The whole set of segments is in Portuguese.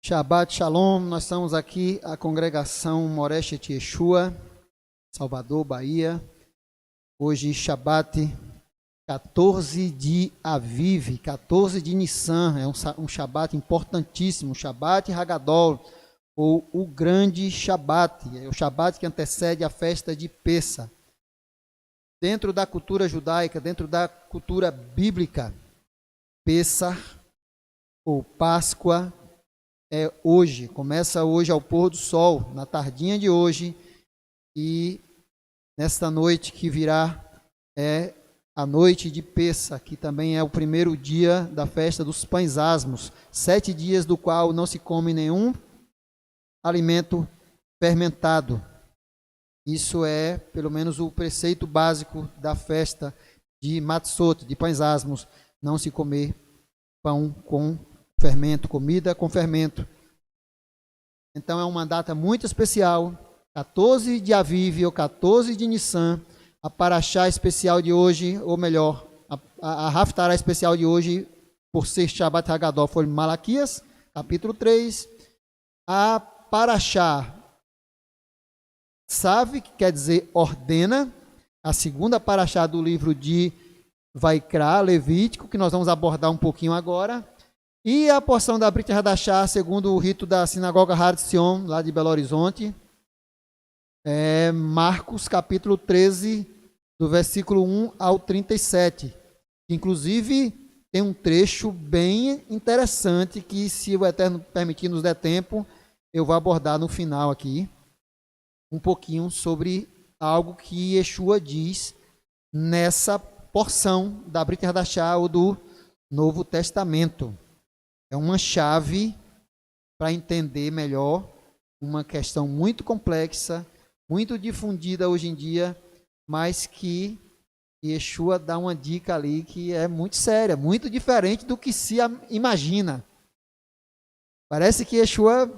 Shabbat Shalom, nós estamos aqui, a congregação Moreshet Yeshua, Salvador, Bahia. Hoje, Shabbat 14 de Aviv, 14 de Nissan, é um Shabbat importantíssimo, Shabbat Hagadol, ou o grande Shabbat, é o Shabbat que antecede a festa de Pessa. Dentro da cultura judaica, dentro da cultura bíblica, Pessa, ou Páscoa, é hoje, começa hoje ao pôr do sol, na tardinha de hoje, e nesta noite que virá é a noite de Pessa, que também é o primeiro dia da festa dos pães asmos, 7 dias do qual não se come nenhum alimento fermentado. Isso é, pelo menos, o preceito básico da festa de Matzot, de pães asmos, não se comer pão com fermento, comida com fermento. Então é uma data muito especial, 14 de Aviv ou 14 de Nissan, a Parashá especial de hoje, ou melhor, a Haftarah especial de hoje, por ser Shabbat Hagadol, foi Malaquias, capítulo 3. A Parashá Tzav, que quer dizer ordena, a segunda Parashá do livro de Vaikra, Levítico, que nós vamos abordar um pouquinho agora. E a porção da Brit Hadashah, segundo o rito da Sinagoga Har Zion, lá de Belo Horizonte, é Marcos, capítulo 13, do versículo 1 ao 37. Inclusive, tem um trecho bem interessante que, se o Eterno permitir nos der tempo, eu vou abordar no final aqui, um pouquinho sobre algo que Yeshua diz nessa porção da Brit Hadashah, ou do Novo Testamento. É uma chave para entender melhor uma questão muito complexa, muito difundida hoje em dia, mas que Yeshua dá uma dica ali que é muito séria, muito diferente do que se imagina. Parece que Yeshua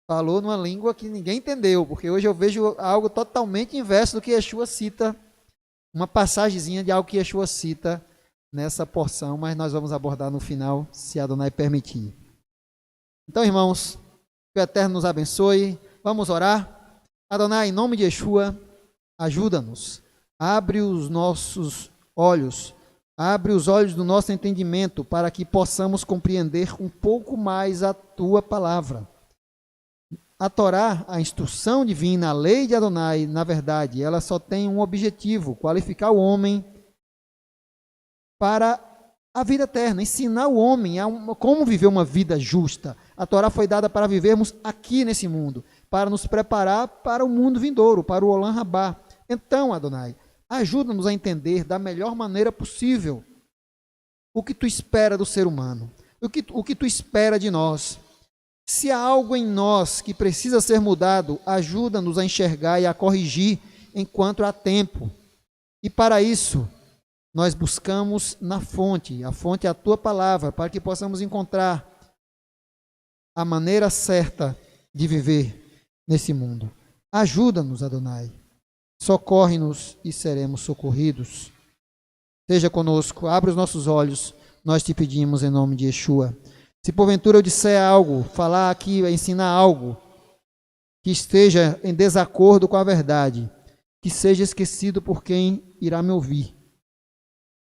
falou numa língua que ninguém entendeu, porque hoje eu vejo algo totalmente inverso do que Yeshua cita, uma passagemzinha de algo que Yeshua cita nessa porção, mas nós vamos abordar no final, se Adonai permitir. Então, irmãos, que o Eterno nos abençoe. Vamos orar. Adonai, em nome de Yeshua, ajuda-nos. Abre os nossos olhos, abre os olhos do nosso entendimento, para que possamos compreender um pouco mais a Tua palavra. A Torá, a instrução divina, a lei de Adonai, na verdade, ela só tem um objetivo: qualificar o homem para a vida eterna, ensinar o homem como viver uma vida justa. A Torá foi dada para vivermos aqui nesse mundo, para nos preparar para o mundo vindouro, para o Olam Rabá. Então, Adonai, ajuda-nos a entender da melhor maneira possível o que Tu espera do ser humano, o que Tu espera de nós. Se há algo em nós que precisa ser mudado, ajuda-nos a enxergar e a corrigir enquanto há tempo. E para isso, nós buscamos na fonte, a fonte é a Tua palavra, para que possamos encontrar a maneira certa de viver nesse mundo. Ajuda-nos, Adonai. Socorre-nos e seremos socorridos. Seja conosco, abre os nossos olhos, nós te pedimos em nome de Yeshua. Se porventura eu disser algo, falar aqui, ensinar algo que esteja em desacordo com a verdade, que seja esquecido por quem irá me ouvir,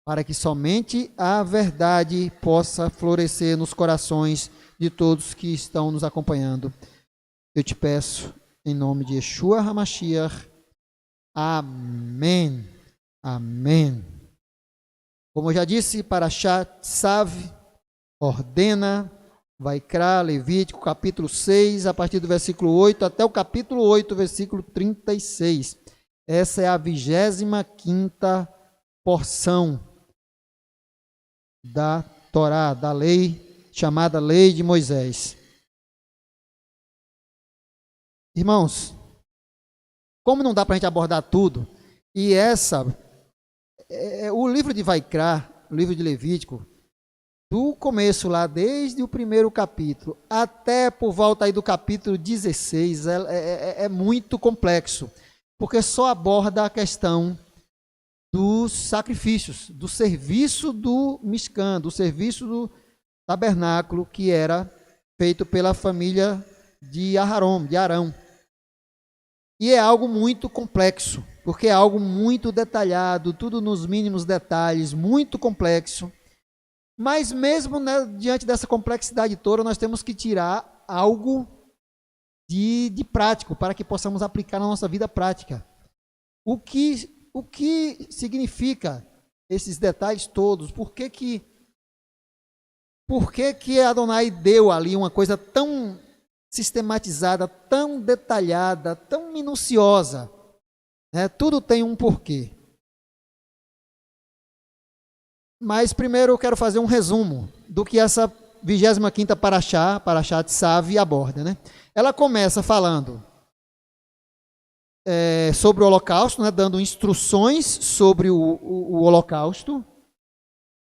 para que somente a verdade possa florescer nos corações de todos que estão nos acompanhando. Eu te peço, em nome de Yeshua HaMashiach. Amém. Amém. Como eu já disse, Parashá Tzav ordena, Vaikra, Levítico, capítulo 6, a partir do versículo 8 até o capítulo 8, versículo 36. Essa é a 25ª porção da Torá, da lei, chamada Lei de Moisés. Irmãos, como não dá para a gente abordar tudo, e o livro de Vaikra, o livro de Levítico, do começo lá, desde o primeiro capítulo, até por volta aí do capítulo 16, é muito complexo, porque só aborda a questão dos sacrifícios, do serviço do Mishkan, do serviço do tabernáculo, que era feito pela família de Arão. E é algo muito complexo, porque é algo muito detalhado, tudo nos mínimos detalhes, muito complexo. Mas mesmo, né, diante dessa complexidade toda, nós temos que tirar algo de prático, para que possamos aplicar na nossa vida prática. O que significa esses detalhes todos? Por que Adonai deu ali uma coisa tão sistematizada, tão detalhada, tão minuciosa? Tudo tem um porquê. Mas primeiro eu quero fazer um resumo do que essa 25ª Parashá Tzav, aborda, né? Ela começa falando sobre o holocausto, né? Dando instruções sobre o holocausto,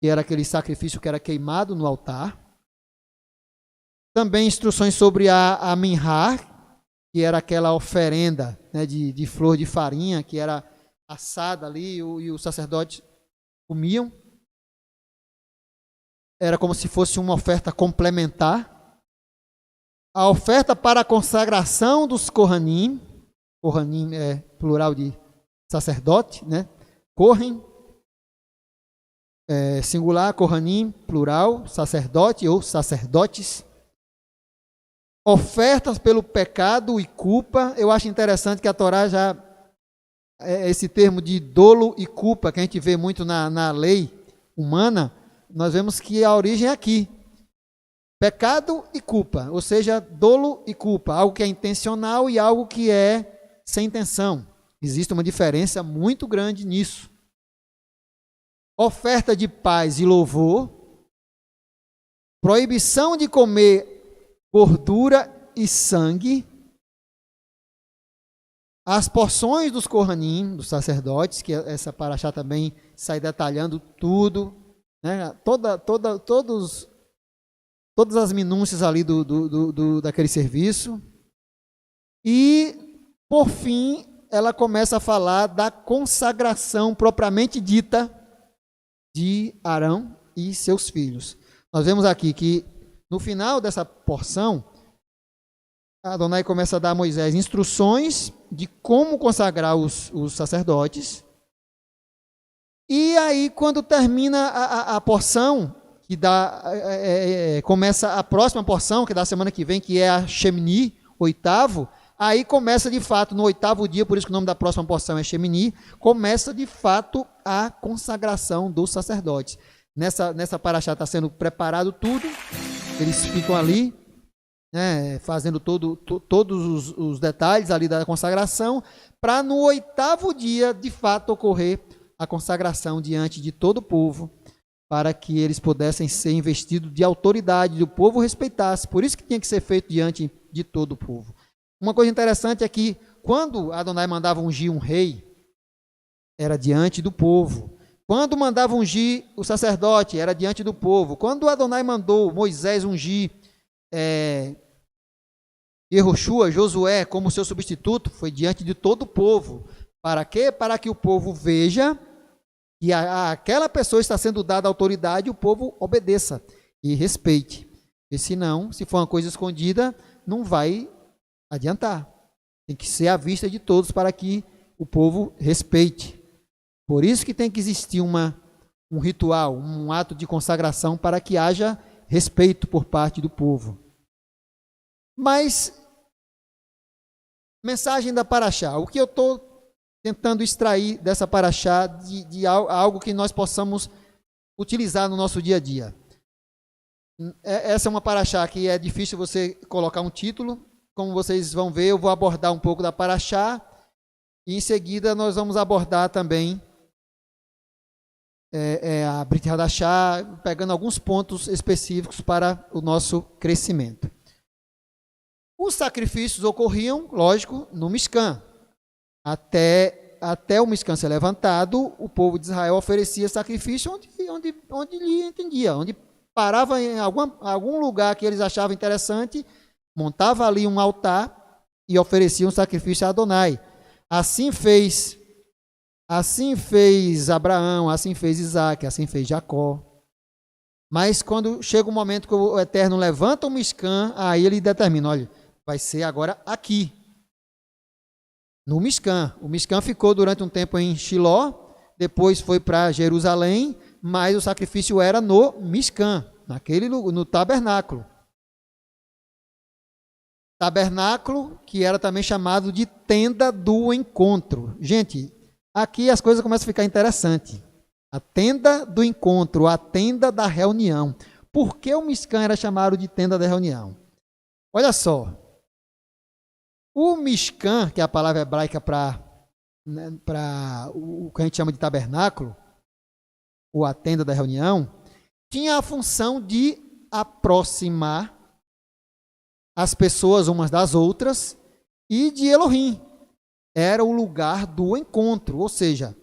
que era aquele sacrifício que era queimado no altar. Também instruções sobre a minhá, que era aquela oferenda, né, de flor de farinha, que era assada ali e os sacerdotes comiam. Era como se fosse uma oferta complementar. A oferta para a consagração dos Kohanim. Kohanim é plural de sacerdote, né? Kohen, singular, Kohanim, plural, sacerdote ou sacerdotes. Ofertas pelo pecado e culpa. Eu acho interessante que a Torá já, esse termo de dolo e culpa, que a gente vê muito na lei humana, nós vemos que a origem é aqui. Pecado e culpa, ou seja, dolo e culpa, algo que é intencional e algo que é sem intenção. Existe uma diferença muito grande nisso. Oferta de paz e louvor, proibição de comer gordura e sangue, as porções dos Kohanim, dos sacerdotes, que essa Parashá também sai detalhando tudo, né? Todas as minúcias ali daquele serviço. E, por fim, ela começa a falar da consagração propriamente dita de Arão e seus filhos. Nós vemos aqui que, no final dessa porção, Adonai começa a dar a Moisés instruções de como consagrar os sacerdotes. E aí, quando termina a porção, que começa a próxima porção, que é da semana que vem, que é a Shemini, 8º, aí começa de fato, no 8º dia, por isso que o nome da próxima porção é Shemini, começa de fato a consagração dos sacerdotes. Nessa Parashá está sendo preparado tudo, eles ficam ali, né, fazendo todos os detalhes ali da consagração, para no 8º dia, de fato, ocorrer a consagração diante de todo o povo, para que eles pudessem ser investidos de autoridade, do povo respeitasse. Por isso que tinha que ser feito diante de todo o povo. Uma coisa interessante é que, quando Adonai mandava ungir um rei, era diante do povo. Quando mandava ungir o sacerdote, era diante do povo. Quando Adonai mandou Moisés ungir Yehoshua, Josué, como seu substituto, foi diante de todo o povo. Para quê? Para que o povo veja que aquela pessoa está sendo dada autoridade e o povo obedeça e respeite. Porque senão, se for uma coisa escondida, não vai adiantar. Tem que ser à vista de todos para que o povo respeite. Por isso que tem que existir um ritual, um ato de consagração para que haja respeito por parte do povo. Mas, mensagem da Parashá. O que eu estou tentando extrair dessa Parashá de algo que nós possamos utilizar no nosso dia a dia. Essa é uma Parashá que é difícil você colocar um título. Como vocês vão ver, eu vou abordar um pouco da Parashá e em seguida nós vamos abordar também a Brit Hadashá, pegando alguns pontos específicos para o nosso crescimento. Os sacrifícios ocorriam, lógico, no Mishkan. Até o Mishkan ser levantado, o povo de Israel oferecia sacrifício onde lhe entendia, onde parava em algum lugar que eles achavam interessante, montava ali um altar e oferecia um sacrifício a Adonai. Assim fez Abraão, assim fez Isaac, assim fez Jacó. Mas quando chega o momento que o Eterno levanta o Mishkan, aí ele determina, olha, vai ser agora aqui, no Mishkan. O Mishkan ficou durante um tempo em Shiló, depois foi para Jerusalém, mas o sacrifício era no Mishkan, no tabernáculo. Tabernáculo, que era também chamado de tenda do encontro. Gente, aqui as coisas começam a ficar interessantes. A tenda do encontro, a tenda da reunião. Por que o Mishkan era chamado de tenda da reunião? Olha só. O Mishkan, que é a palavra hebraica para o que a gente chama de tabernáculo, ou a tenda da reunião, tinha a função de aproximar as pessoas umas das outras e de Elohim. Era o lugar do encontro, ou seja,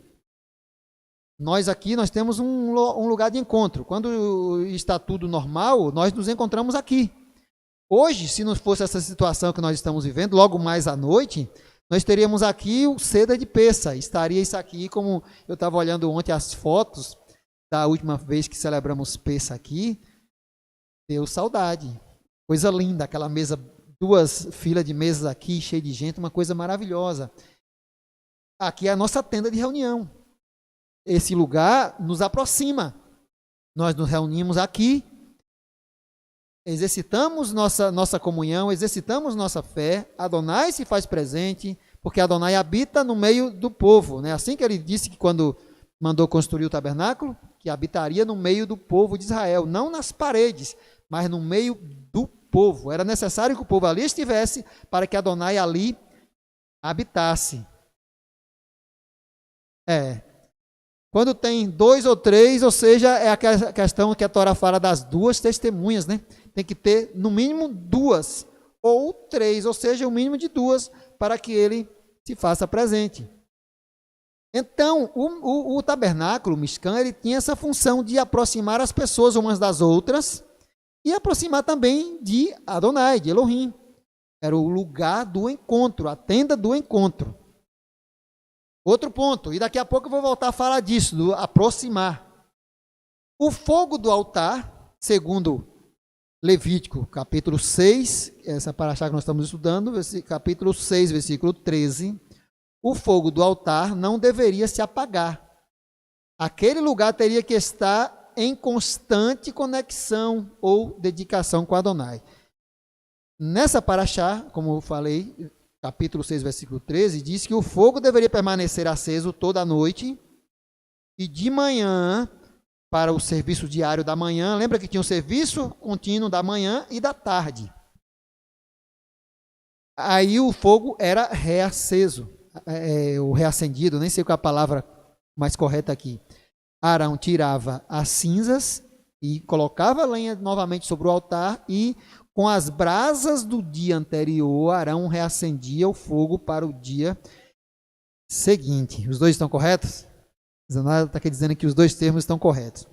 nós aqui temos um lugar de encontro. Quando está tudo normal, nós nos encontramos aqui. Hoje, se não fosse essa situação que nós estamos vivendo, logo mais à noite, nós teríamos aqui o Seder de Pessa. Estaria isso aqui, como eu estava olhando ontem as fotos da última vez que celebramos Pessa aqui, deu saudade. Coisa linda, aquela mesa, 2 filas de mesas aqui, cheia de gente, uma coisa maravilhosa. Aqui é a nossa tenda de reunião. Esse lugar nos aproxima. Nós nos reunimos aqui, exercitamos nossa comunhão, exercitamos nossa fé. Adonai se faz presente, porque Adonai habita no meio do povo. Né? Assim que ele disse que quando mandou construir o tabernáculo, que habitaria no meio do povo de Israel, não nas paredes, mas no meio do povo. Era necessário que o povo ali estivesse para que Adonai ali habitasse. Quando tem 2 ou 3, ou seja, é a questão que a Torá fala das 2 testemunhas, né? Tem que ter no mínimo 2 ou 3, ou seja, o mínimo de 2 para que ele se faça presente. Então, o tabernáculo, o Mishkan, ele tinha essa função de aproximar as pessoas umas das outras e aproximar também de Adonai, de Elohim. Era o lugar do encontro, a tenda do encontro. Outro ponto, e daqui a pouco eu vou voltar a falar disso, do aproximar. O fogo do altar, segundo Levítico, capítulo 6, essa paraxá que nós estamos estudando, capítulo 6, versículo 13, o fogo do altar não deveria se apagar. Aquele lugar teria que estar em constante conexão ou dedicação com Adonai. Nessa paraxá, como eu falei, capítulo 6, versículo 13, diz que o fogo deveria permanecer aceso toda a noite e de manhã, para o serviço diário da manhã, lembra que tinha o serviço contínuo da manhã e da tarde. Aí o fogo era reaceso, ou reacendido, nem sei qual é a palavra mais correta aqui. Arão tirava as cinzas e colocava a lenha novamente sobre o altar e com as brasas do dia anterior, Arão reacendia o fogo para o dia seguinte. Os dois estão corretos? Zanada está aqui dizendo que os 2 termos estão corretos.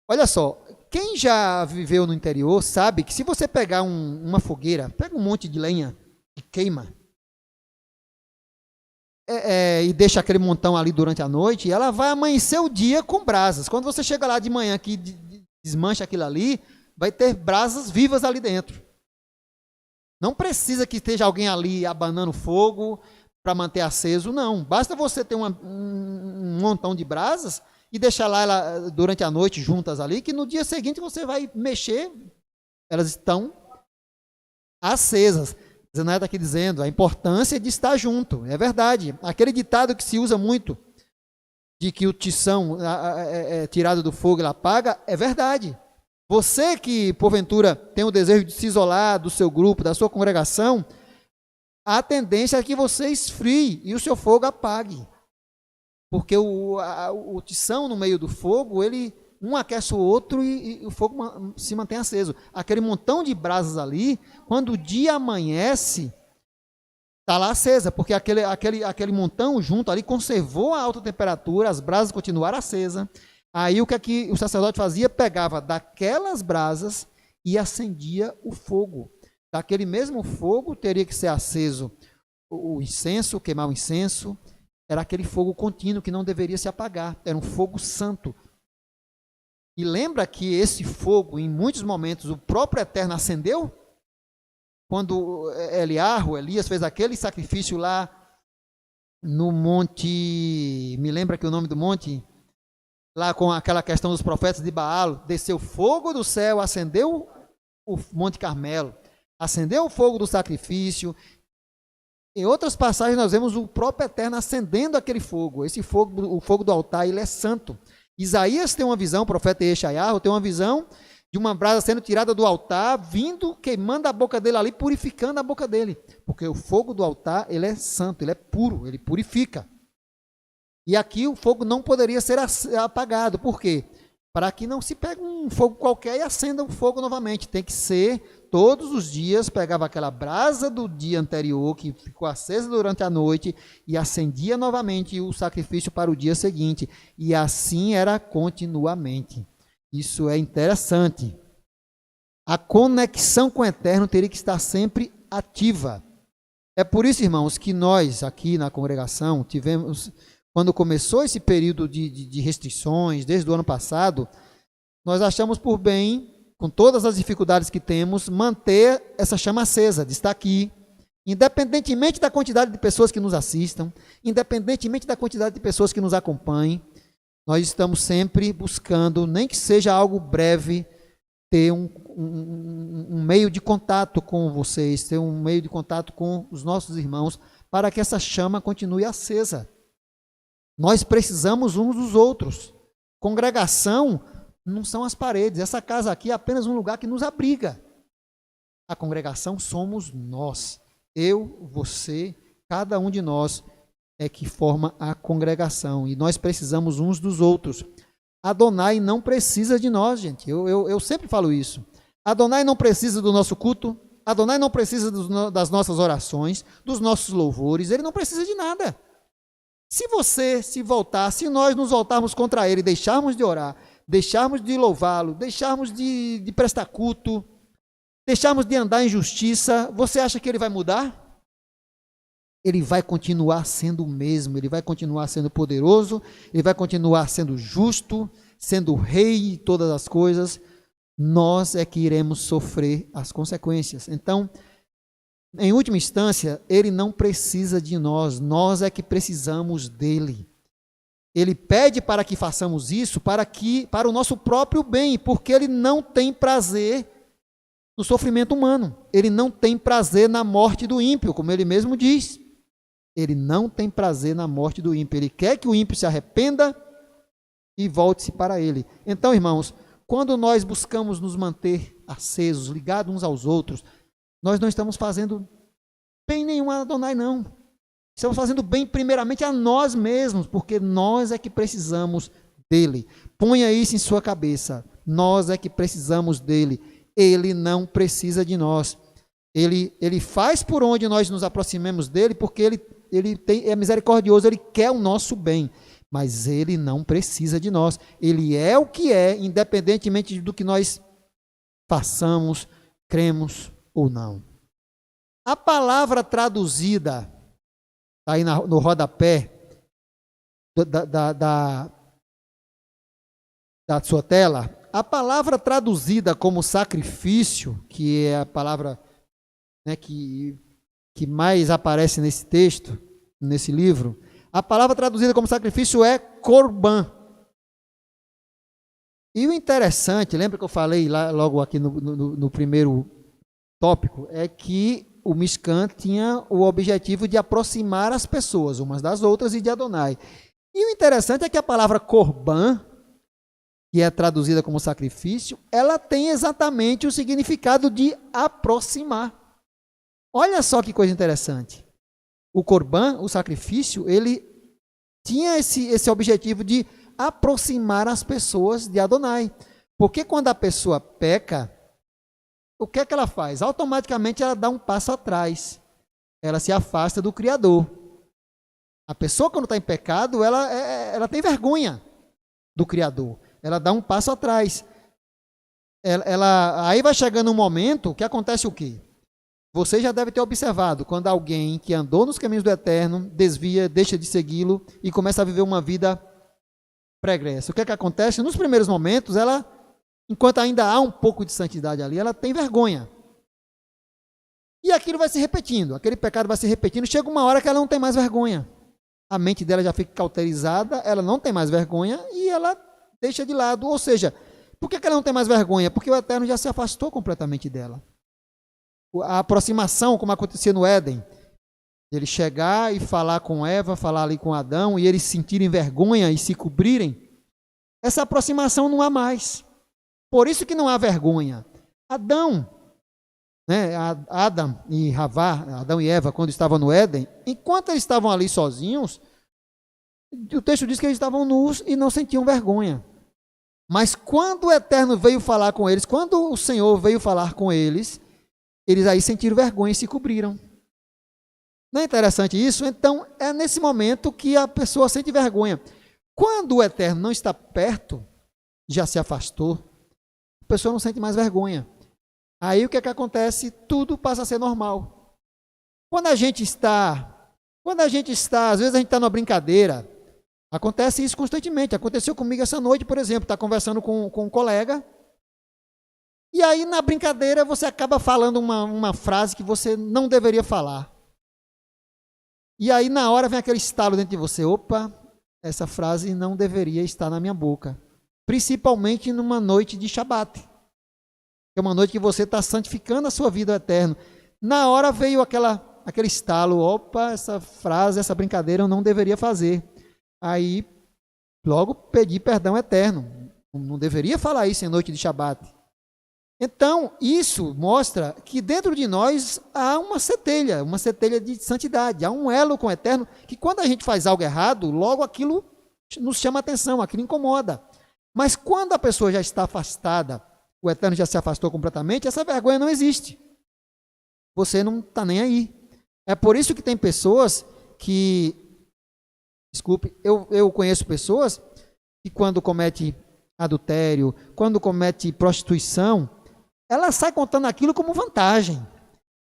Olha só, quem já viveu no interior sabe que se você pegar uma fogueira, pega um monte de lenha e queima, e deixa aquele montão ali durante a noite, ela vai amanhecer o dia com brasas. Quando você chega lá de manhã que desmancha aquilo ali, vai ter brasas vivas ali dentro. Não precisa que esteja alguém ali abanando fogo para manter aceso, não. Basta você ter um montão de brasas e deixar lá ela, durante a noite juntas ali, que no dia seguinte você vai mexer, elas estão acesas. Zenaia está aqui dizendo a importância de estar junto. É verdade. Aquele ditado que se usa muito, de que o tição é tirado do fogo e ela apaga, é verdade. Você que, porventura, tem o desejo de se isolar do seu grupo, da sua congregação, a tendência é que você esfrie e o seu fogo apague. Porque o tição no meio do fogo, um aquece o outro e o fogo se mantém aceso. Aquele montão de brasas ali, quando o dia amanhece, está lá acesa, porque aquele montão junto ali conservou a alta temperatura, as brasas continuaram acesas. Aí o que o sacerdote fazia? Pegava daquelas brasas e acendia o fogo. Daquele mesmo fogo teria que ser aceso o incenso, queimar o incenso. Era aquele fogo contínuo que não deveria se apagar. Era um fogo santo. E lembra que esse fogo, em muitos momentos, o próprio Eterno acendeu? Quando Elias fez aquele sacrifício lá no monte, me lembra que o nome do monte? Lá com aquela questão dos profetas de Baal, desceu fogo do céu, acendeu o Monte Carmelo, acendeu o fogo do sacrifício. Em outras passagens nós vemos o próprio Eterno acendendo aquele fogo. Esse fogo, o fogo do altar, ele é santo. Isaías tem uma visão, o profeta Yeshayahu tem uma visão de uma brasa sendo tirada do altar, vindo, queimando a boca dele ali, purificando a boca dele. Porque o fogo do altar, ele é santo, ele é puro, ele purifica. E aqui o fogo não poderia ser apagado. Por quê? Para que não se pegue um fogo qualquer e acenda o fogo novamente. Tem que ser todos os dias, pegava aquela brasa do dia anterior, que ficou acesa durante a noite, e acendia novamente o sacrifício para o dia seguinte. E assim era continuamente. Isso é interessante. A conexão com o Eterno teria que estar sempre ativa. É por isso, irmãos, que nós aqui na congregação tivemos... Quando começou esse período de restrições, desde o ano passado, nós achamos por bem, com todas as dificuldades que temos, manter essa chama acesa, de estar aqui, independentemente da quantidade de pessoas que nos assistam, independentemente da quantidade de pessoas que nos acompanhem, nós estamos sempre buscando, nem que seja algo breve, ter um meio de contato com vocês, ter um meio de contato com os nossos irmãos, para que essa chama continue acesa. Nós precisamos uns dos outros. Congregação não são as paredes. Essa casa aqui é apenas um lugar que nos abriga. A congregação somos nós. Eu, você, cada um de nós é que forma a congregação. E nós precisamos uns dos outros. Adonai não precisa de nós, gente. Eu sempre falo isso. Adonai não precisa do nosso culto. Adonai não precisa das nossas orações, dos nossos louvores. Ele não precisa de nada. Se você se voltar, se nós nos voltarmos contra ele, deixarmos de orar, deixarmos de louvá-lo, deixarmos de prestar culto, deixarmos de andar em justiça, você acha que ele vai mudar? Ele vai continuar sendo o mesmo, ele vai continuar sendo poderoso, ele vai continuar sendo justo, sendo o rei de todas as coisas. Nós é que iremos sofrer as consequências. Então, em última instância, ele não precisa de nós, nós é que precisamos dele. Ele pede para que façamos isso para o nosso próprio bem, porque ele não tem prazer no sofrimento humano. Ele não tem prazer na morte do ímpio, como ele mesmo diz. Ele não tem prazer na morte do ímpio. Ele quer que o ímpio se arrependa e volte-se para ele. Então, irmãos, quando nós buscamos nos manter acesos, ligados uns aos outros, nós não estamos fazendo bem nenhum a Adonai, não. Estamos fazendo bem primeiramente a nós mesmos, porque nós é que precisamos dele. Ponha isso em sua cabeça. Nós é que precisamos dele. Ele não precisa de nós. Ele faz por onde nós nos aproximemos dele, porque ele é misericordioso, ele quer o nosso bem. Mas ele não precisa de nós. Ele é o que é, independentemente do que nós façamos, cremos ou não. A palavra traduzida, está aí no rodapé da sua tela, a palavra traduzida como sacrifício, que é a palavra, né, que mais aparece nesse texto, nesse livro, a palavra traduzida como sacrifício é korban. E o interessante, lembra que eu falei lá, logo aqui no primeiro tópico, é que o Mishkan tinha o objetivo de aproximar as pessoas umas das outras e de Adonai. E o interessante é que a palavra korban, que é traduzida como sacrifício, ela tem exatamente o significado de aproximar. Olha só que coisa interessante. O korban, o sacrifício, ele tinha esse objetivo de aproximar as pessoas de Adonai. Porque quando a pessoa peca, o que é que ela faz? Automaticamente ela dá um passo atrás. Ela se afasta do Criador. A pessoa, quando está em pecado, ela tem vergonha do Criador. Ela dá um passo atrás. Aí vai chegando um momento que acontece o quê? Você já deve ter observado quando alguém que andou nos caminhos do Eterno desvia, deixa de segui-lo e começa a viver uma vida pregressa. O que é que acontece? Nos primeiros momentos, ela, enquanto ainda há um pouco de santidade ali, ela tem vergonha. E aquilo vai se repetindo, aquele pecado vai se repetindo, chega uma hora que ela não tem mais vergonha. A mente dela já fica cauterizada, ela não tem mais vergonha e ela deixa de lado. Ou seja, por que ela não tem mais vergonha? Porque o Eterno já se afastou completamente dela. A aproximação, como acontecia no Éden, ele chegar e falar com Eva, falar ali com Adão, e eles sentirem vergonha e se cobrirem, essa aproximação não há mais. Por isso que não há vergonha. Adão e Eva, quando estavam no Éden, enquanto eles estavam ali sozinhos, o texto diz que eles estavam nus e não sentiam vergonha. Mas quando o Eterno veio falar com eles, quando o Senhor veio falar com eles, eles aí sentiram vergonha e se cobriram. Não é interessante isso? Então, é nesse momento que a pessoa sente vergonha. Quando o Eterno não está perto, já se afastou, a pessoa não sente mais vergonha. Aí o que é que acontece? Tudo passa a ser normal. Quando a gente está, às vezes a gente está numa brincadeira, acontece isso constantemente. Aconteceu comigo essa noite, por exemplo, está conversando com um colega, e aí na brincadeira você acaba falando uma frase que você não deveria falar. E aí na hora vem aquele estalo dentro de você, opa, essa frase não deveria estar na minha boca. Principalmente numa noite de Shabat. É uma noite que você está santificando a sua vida ao Eterno. Na hora veio aquele estalo, opa, essa frase, essa brincadeira eu não deveria fazer. Aí, logo pedi perdão eterno. Não deveria falar isso em noite de Shabat. Então, isso mostra que dentro de nós há uma centelha de santidade, há um elo com o Eterno, que quando a gente faz algo errado, logo aquilo nos chama atenção, aquilo incomoda. Mas quando a pessoa já está afastada, o Eterno já se afastou completamente, essa vergonha não existe. Você não está nem aí. É por isso que tem pessoas que, eu conheço pessoas que quando comete adultério, quando comete prostituição, ela sai contando aquilo como vantagem.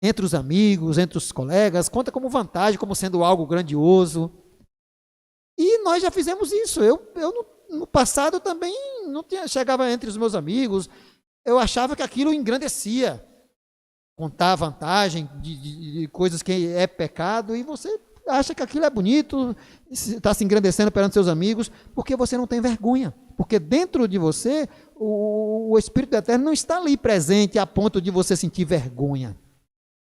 Entre os amigos, entre os colegas, conta como vantagem, como sendo algo grandioso. E nós já fizemos isso. Eu no passado também chegava entre os meus amigos, eu achava que aquilo engrandecia. Contar vantagem de coisas que é pecado, e você acha que aquilo é bonito, está se engrandecendo perante seus amigos, porque você não tem vergonha. Porque dentro de você, o Espírito Eterno não está ali presente a ponto de você sentir vergonha.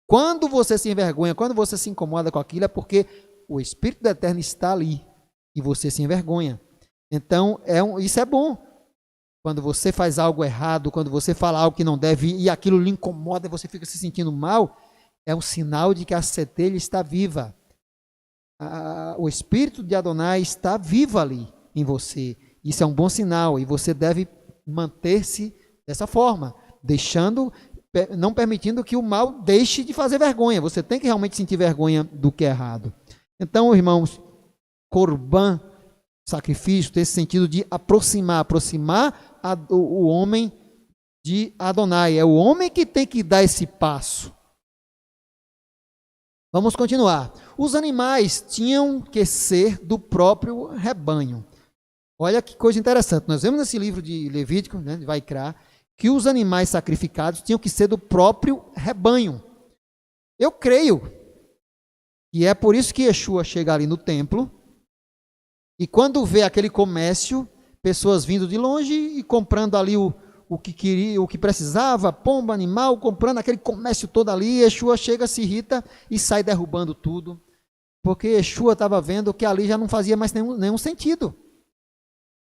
Quando você se envergonha, quando você se incomoda com aquilo, é porque o Espírito Eterno está ali e você se envergonha. Então, isso é bom. Quando você faz algo errado, quando você fala algo que não deve e aquilo lhe incomoda e você fica se sentindo mal, é um sinal de que a centelha está viva. O Espírito de Adonai está vivo ali em você. Isso é um bom sinal e você deve manter-se dessa forma, não permitindo que o mal deixe de fazer vergonha. Você tem que realmente sentir vergonha do que é errado. Então, irmãos, Corban, sacrifício, tem esse sentido de aproximar o homem de Adonai. É o homem que tem que dar esse passo. Vamos continuar. Os animais tinham que ser do próprio rebanho. Olha que coisa interessante. Nós vemos nesse livro de Levítico, de Vaikra, que os animais sacrificados tinham que ser do próprio rebanho. Eu creio que é por isso que Yeshua chega ali no templo e quando vê aquele comércio, pessoas vindo de longe e comprando ali o que queria, o que precisava, pomba, animal, comprando aquele comércio todo ali, Yeshua chega, se irrita e sai derrubando tudo, porque Yeshua estava vendo que ali já não fazia mais nenhum sentido.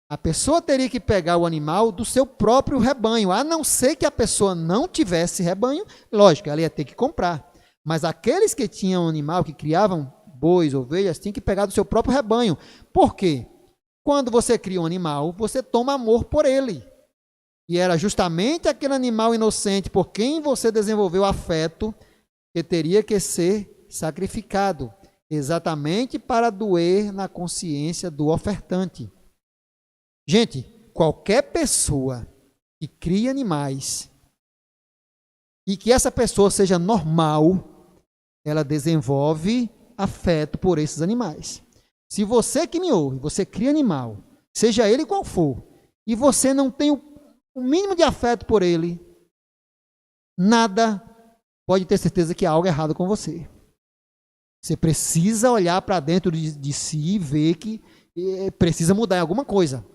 A pessoa teria que pegar o animal do seu próprio rebanho, a não ser que a pessoa não tivesse rebanho, lógico, ela ia ter que comprar. Mas aqueles que tinham animal, que criavam bois, ovelhas, tinham que pegar do seu próprio rebanho. Por quê? Quando você cria um animal, você toma amor por ele. E era justamente aquele animal inocente por quem você desenvolveu afeto que teria que ser sacrificado, exatamente para doer na consciência do ofertante. Gente, qualquer pessoa que cria animais e que essa pessoa seja normal, ela desenvolve afeto por esses animais. Se você que me ouve, você cria animal, seja ele qual for, e você não tem o mínimo de afeto por ele, nada, pode ter certeza que há algo errado com você. Você precisa olhar para dentro de si e ver que precisa mudar em alguma coisa,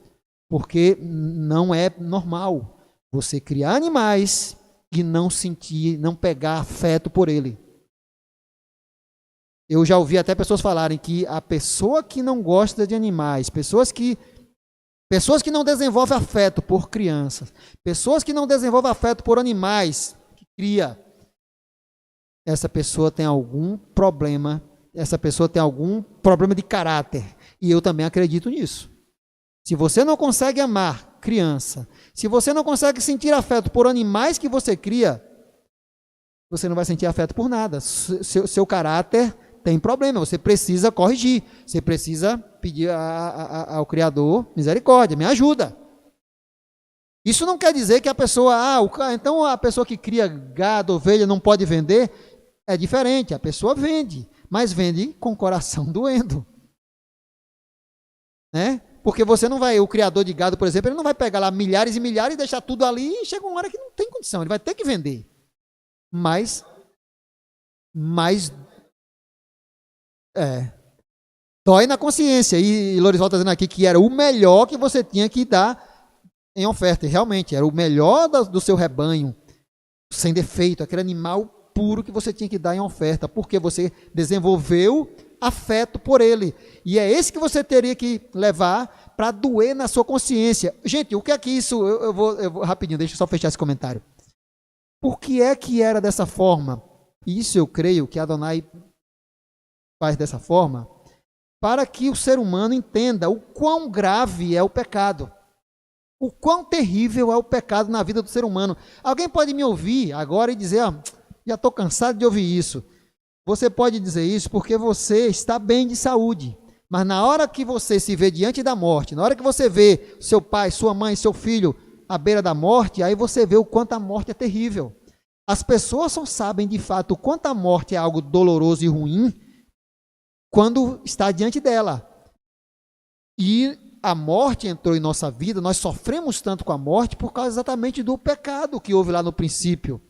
porque não é normal você criar animais e não sentir, não pegar afeto por ele. Eu já ouvi até pessoas falarem que a pessoa que não gosta de animais, pessoas que não desenvolvem afeto por crianças, pessoas que não desenvolvem afeto por animais que cria, essa pessoa tem algum problema, de caráter. E eu também acredito nisso. Se você não consegue amar criança, se você não consegue sentir afeto por animais que você cria, você não vai sentir afeto por nada. Seu caráter tem problema, você precisa corrigir, você precisa pedir ao Criador misericórdia, me ajuda. Isso não quer dizer que a pessoa, então a pessoa que cria gado, ovelha, não pode vender. É diferente, a pessoa vende, mas vende com o coração doendo. Né? Porque você não vai, o criador de gado, por exemplo, ele não vai pegar lá milhares e milhares e deixar tudo ali e chega uma hora que não tem condição, ele vai ter que vender. Mas dói na consciência. E Lorisval está dizendo aqui que era o melhor que você tinha que dar em oferta. E realmente, era o melhor do seu rebanho, sem defeito, aquele animal puro que você tinha que dar em oferta, porque você desenvolveu afeto por ele. E é esse que você teria que levar para doer na sua consciência. Gente, o que é que isso... Eu vou rapidinho, deixa eu só fechar esse comentário. Por que é que era dessa forma? Isso eu creio que Adonai faz dessa forma para que o ser humano entenda o quão grave é o pecado. O quão terrível é o pecado na vida do ser humano. Alguém pode me ouvir agora e dizer, já estou cansado de ouvir isso. Você pode dizer isso porque você está bem de saúde. Mas na hora que você se vê diante da morte, na hora que você vê seu pai, sua mãe, seu filho à beira da morte, aí você vê o quanto a morte é terrível. As pessoas só sabem de fato o quanto a morte é algo doloroso e ruim quando está diante dela. E a morte entrou em nossa vida, nós sofremos tanto com a morte por causa exatamente do pecado que houve lá no princípio.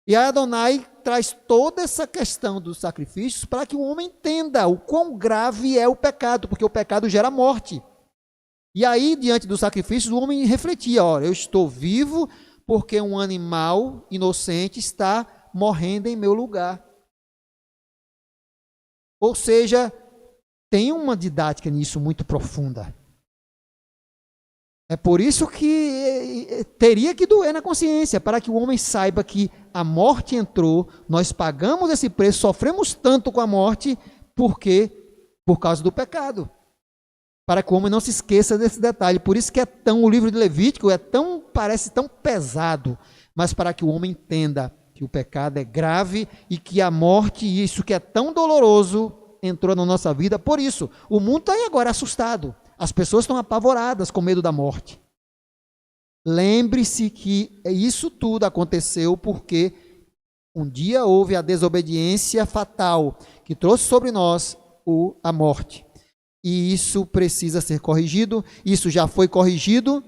E a Adonai traz toda essa questão dos sacrifícios para que o homem entenda o quão grave é o pecado, porque o pecado gera morte. E aí, diante dos sacrifícios, o homem refletia, eu estou vivo porque um animal inocente está morrendo em meu lugar. Ou seja, tem uma didática nisso muito profunda. É por isso que teria que doer na consciência, para que o homem saiba que a morte entrou, nós pagamos esse preço, sofremos tanto com a morte, por causa do pecado. Para que o homem não se esqueça desse detalhe. Por isso que o livro de Levítico parece tão pesado, mas para que o homem entenda que o pecado é grave e que a morte, isso que é tão doloroso, entrou na nossa vida. Por isso, o mundo está aí agora assustado. As pessoas estão apavoradas com medo da morte. Lembre-se que isso tudo aconteceu porque um dia houve a desobediência fatal que trouxe sobre nós a morte. E isso precisa ser corrigido. Isso já foi corrigido,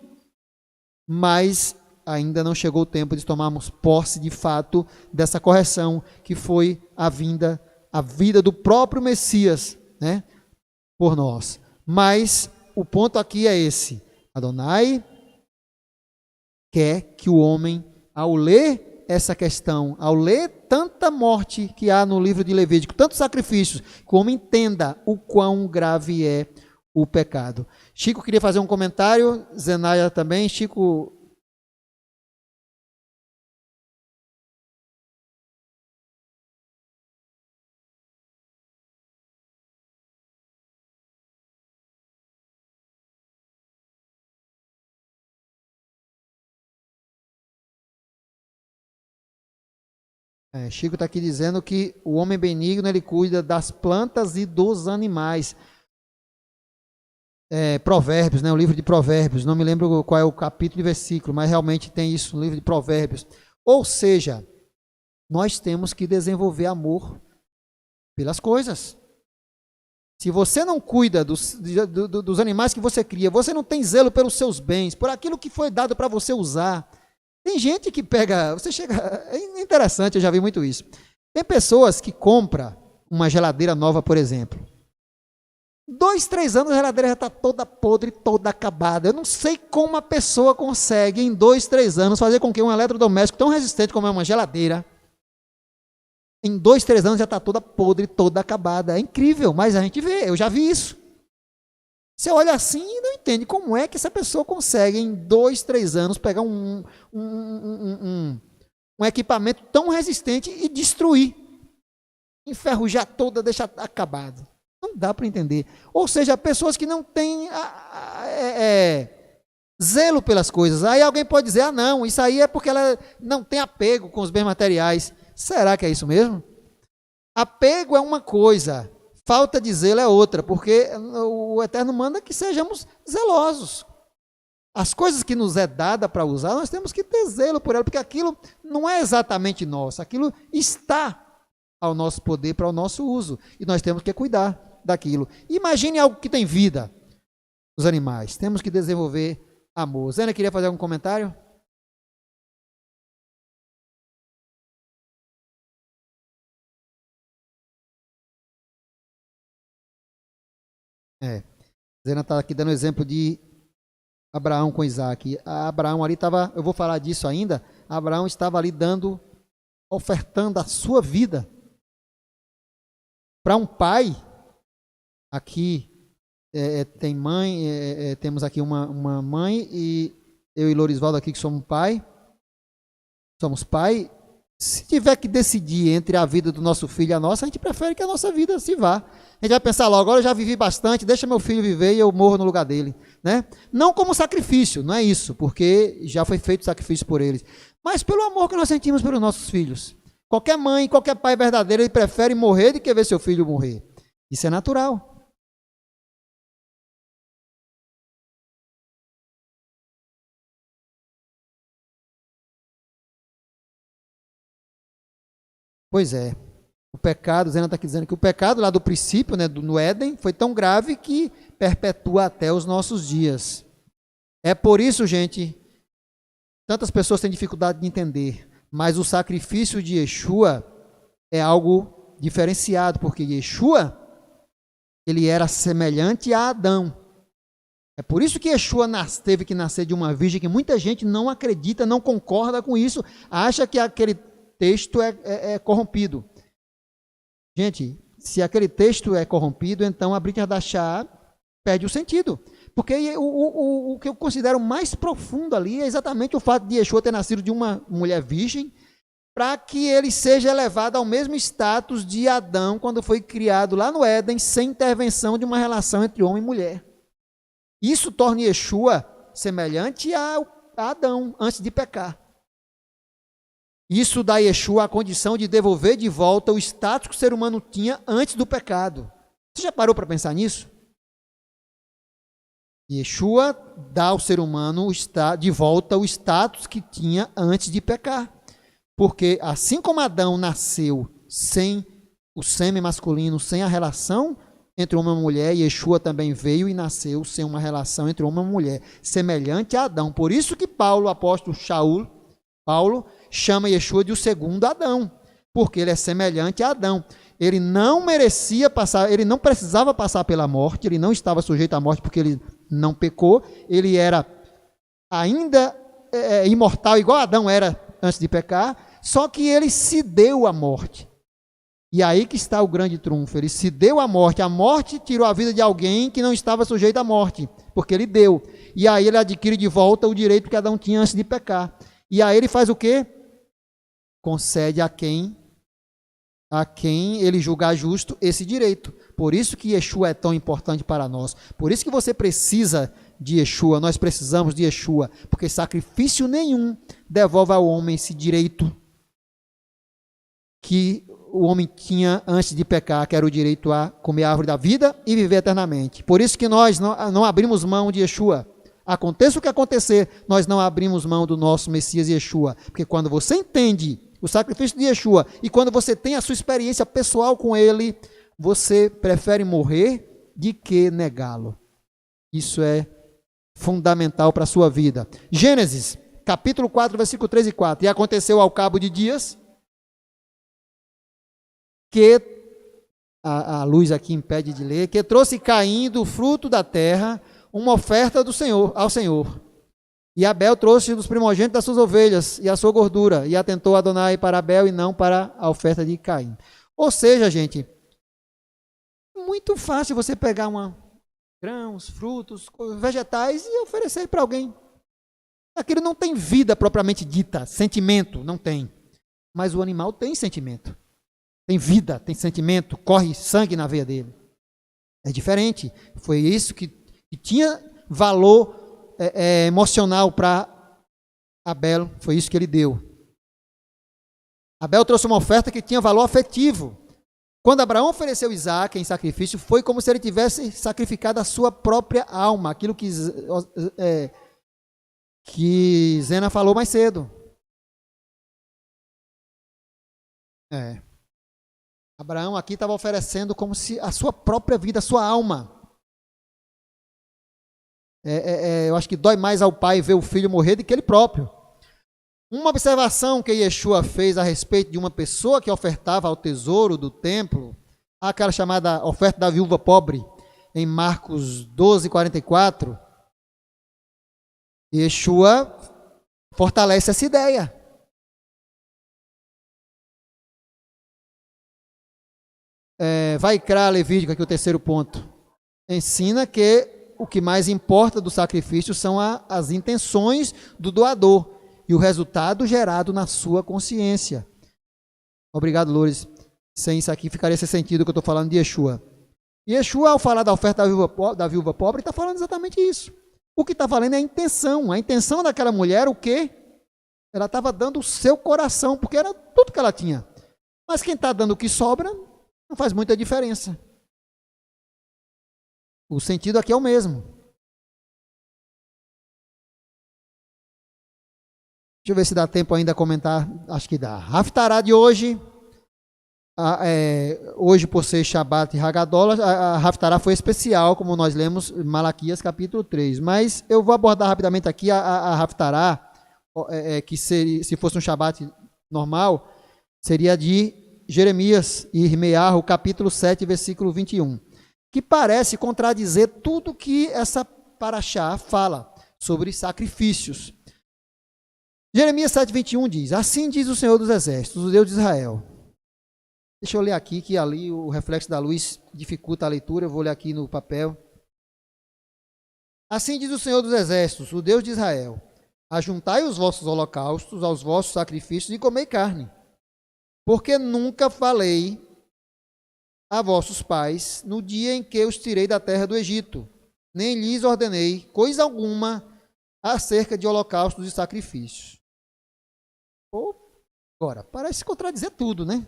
mas ainda não chegou o tempo de tomarmos posse de fato dessa correção que foi a vida do próprio Messias, né, por nós. Mas o ponto aqui é esse: Adonai quer que o homem, ao ler essa questão, ao ler tanta morte que há no livro de Levítico, tantos sacrifícios, que o homem entenda o quão grave é o pecado. Chico queria fazer um comentário, Zenaia também. Chico... Chico está aqui dizendo que o homem benigno, ele cuida das plantas e dos animais. Provérbios, né? O livro de Provérbios, não me lembro qual é o capítulo e versículo, mas realmente tem isso no livro de Provérbios. Ou seja, nós temos que desenvolver amor pelas coisas. Se você não cuida dos animais que você cria, você não tem zelo pelos seus bens, por aquilo que foi dado para você usar. Tem gente que pega, é interessante, eu já vi muito isso. Tem pessoas que compram uma geladeira nova, por exemplo. 2, 3 anos a geladeira já está toda podre, toda acabada. Eu não sei como uma pessoa consegue, em 2, 3 anos, fazer com que um eletrodoméstico tão resistente como é uma geladeira, em 2, 3 anos já está toda podre, toda acabada. É incrível, mas a gente vê, eu já vi isso. Você olha assim e não entende como é que essa pessoa consegue, em 2, 3 anos, pegar um equipamento tão resistente e destruir. Enferrujar toda, deixar acabado. Não dá para entender. Ou seja, pessoas que não têm zelo pelas coisas. Aí alguém pode dizer, não, isso aí é porque ela não tem apego com os bens materiais. Será que é isso mesmo? Apego é uma coisa, falta de zelo é outra, porque o Eterno manda que sejamos zelosos. As coisas que nos é dada para usar, nós temos que ter zelo por ela, porque aquilo não é exatamente nosso, aquilo está ao nosso poder para o nosso uso, e nós temos que cuidar daquilo. Imagine algo que tem vida, os animais. Temos que desenvolver amor. Zena, queria fazer algum comentário? Zena está aqui dando exemplo de Abraão com Isaac. Abraão ali estava, eu vou falar disso ainda, Abraão estava ali ofertando a sua vida. Para um pai, aqui tem mãe, temos aqui uma mãe, e eu e Lorisvaldo aqui que somos pai, se tiver que decidir entre a vida do nosso filho e a nossa, a gente prefere que a nossa vida se vá. A gente vai pensar logo, agora eu já vivi bastante, deixa meu filho viver e eu morro no lugar dele. Né? Não como sacrifício, não é isso, porque já foi feito sacrifício por eles, mas pelo amor que nós sentimos pelos nossos filhos. Qualquer mãe, qualquer pai verdadeiro, ele prefere morrer do que ver seu filho morrer. Isso é natural. Pois é. O pecado, Zena está aqui dizendo que o pecado lá do princípio, né, no Éden, foi tão grave que perpetua até os nossos dias. É por isso, gente, tantas pessoas têm dificuldade de entender, mas o sacrifício de Yeshua é algo diferenciado, porque Yeshua, ele era semelhante a Adão. É por isso que Yeshua teve que nascer de uma virgem, que muita gente não acredita, não concorda com isso, acha que aquele texto é corrompido. Gente, se aquele texto é corrompido, então a Brit Hadashah perde o sentido. Porque o que eu considero mais profundo ali é exatamente o fato de Yeshua ter nascido de uma mulher virgem, para que ele seja elevado ao mesmo status de Adão, quando foi criado lá no Éden, sem intervenção de uma relação entre homem e mulher. Isso torna Yeshua semelhante a Adão, antes de pecar. Isso dá a Yeshua a condição de devolver de volta o status que o ser humano tinha antes do pecado. Você já parou para pensar nisso? Yeshua dá ao ser humano de volta o status que tinha antes de pecar. Porque assim como Adão nasceu sem o sêmen masculino, sem a relação entre homem e mulher, Yeshua também veio e nasceu sem uma relação entre homem e mulher, semelhante a Adão. Por isso que Paulo, o apóstolo Paulo, chama Yeshua de o segundo Adão, porque ele é semelhante a Adão. Ele não merecia passar, ele não precisava passar pela morte, ele não estava sujeito à morte porque ele não pecou, ele era ainda imortal, igual Adão era antes de pecar, só que ele se deu à morte. E aí que está o grande trunfo, ele se deu à morte. A morte tirou a vida de alguém que não estava sujeito à morte, porque ele deu. E aí ele adquire de volta o direito que Adão tinha antes de pecar. E aí ele faz o quê? Concede a quem ele julgar justo esse direito. Por isso que Yeshua é tão importante para nós. Por isso que você precisa de Yeshua, nós precisamos de Yeshua, porque sacrifício nenhum devolve ao homem esse direito que o homem tinha antes de pecar, que era o direito a comer a árvore da vida e viver eternamente. Por isso que nós não abrimos mão de Yeshua. Aconteça o que acontecer, nós não abrimos mão do nosso Messias Yeshua, porque quando você entende o sacrifício de Yeshua e quando você tem a sua experiência pessoal com ele, você prefere morrer de que negá-lo? Isso é fundamental para a sua vida. Gênesis, capítulo 4, versículo 3 e 4. E aconteceu ao cabo de dias que, a luz aqui impede de ler, que trouxe Caim do fruto da terra uma oferta do Senhor, ao Senhor. E Abel trouxe dos primogênitos das suas ovelhas e a sua gordura, e atentou Adonai para Abel e não para a oferta de Caim. Ou seja, gente, muito fácil você pegar grãos, frutos, vegetais e oferecer para alguém. Aquilo não tem vida propriamente dita, sentimento, não tem. Mas o animal tem sentimento. Tem vida, tem sentimento, corre sangue na veia dele. É diferente. Foi isso que tinha valor emocional para Abel, foi isso que ele deu. Abel trouxe uma oferta que tinha valor afetivo. Quando Abraão ofereceu Isaque em sacrifício, foi como se ele tivesse sacrificado a sua própria alma, aquilo que Zena falou mais cedo. Abraão aqui estava oferecendo como se a sua própria vida, a sua alma. Eu acho que dói mais ao pai ver o filho morrer do que ele próprio. Uma observação que Yeshua fez a respeito de uma pessoa que ofertava ao tesouro do templo, aquela chamada oferta da viúva pobre, em Marcos 12, 44, Yeshua fortalece essa ideia. Vaikra, Levítico, aqui o terceiro ponto, ensina que o que mais importa do sacrifício são as intenções do doador e o resultado gerado na sua consciência. Obrigado, Loures. Sem isso aqui ficaria sem sentido que eu estou falando de Yeshua. Yeshua, ao falar da oferta da viúva pobre, está falando exatamente isso. O que está valendo é a intenção. A intenção daquela mulher, o quê? Ela estava dando o seu coração, porque era tudo que ela tinha. Mas quem está dando o que sobra, não faz muita diferença. O sentido aqui é o mesmo. Deixa eu ver se dá tempo ainda a comentar. Acho que dá. Haftará de hoje. Hoje, por ser Shabat e Hagadola, a Haftará foi especial, como nós lemos em Malaquias capítulo 3. Mas eu vou abordar rapidamente aqui a Haftará, que seria, se fosse um Shabat normal, seria de Jeremias e Irmearro, capítulo 7, versículo 21. Que parece contradizer tudo que essa paraxá fala sobre sacrifícios. Jeremias 7,21 diz: assim diz o Senhor dos Exércitos, o Deus de Israel. Deixa eu ler aqui, que ali o reflexo da luz dificulta a leitura, eu vou ler aqui no papel. Assim diz o Senhor dos Exércitos, o Deus de Israel: ajuntai os vossos holocaustos aos vossos sacrifícios e comei carne, porque nunca falei a vossos pais no dia em que os tirei da terra do Egito, nem lhes ordenei coisa alguma acerca de holocaustos e sacrifícios. Agora, parece contradizer tudo, né?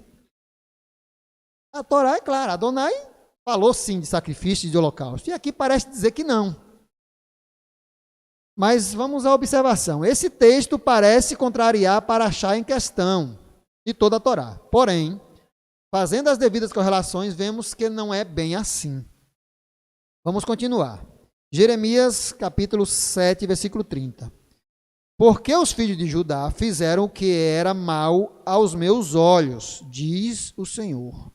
A Torá é clara, Adonai falou sim de sacrifício e de holocausto, e aqui parece dizer que não. Mas vamos à observação. Esse texto parece contrariar a paraxá em questão de toda a Torá. Porém, fazendo as devidas correlações, vemos que não é bem assim. Vamos continuar. Jeremias, capítulo 7, versículo 30. Porque os filhos de Judá fizeram o que era mal aos meus olhos, diz o Senhor.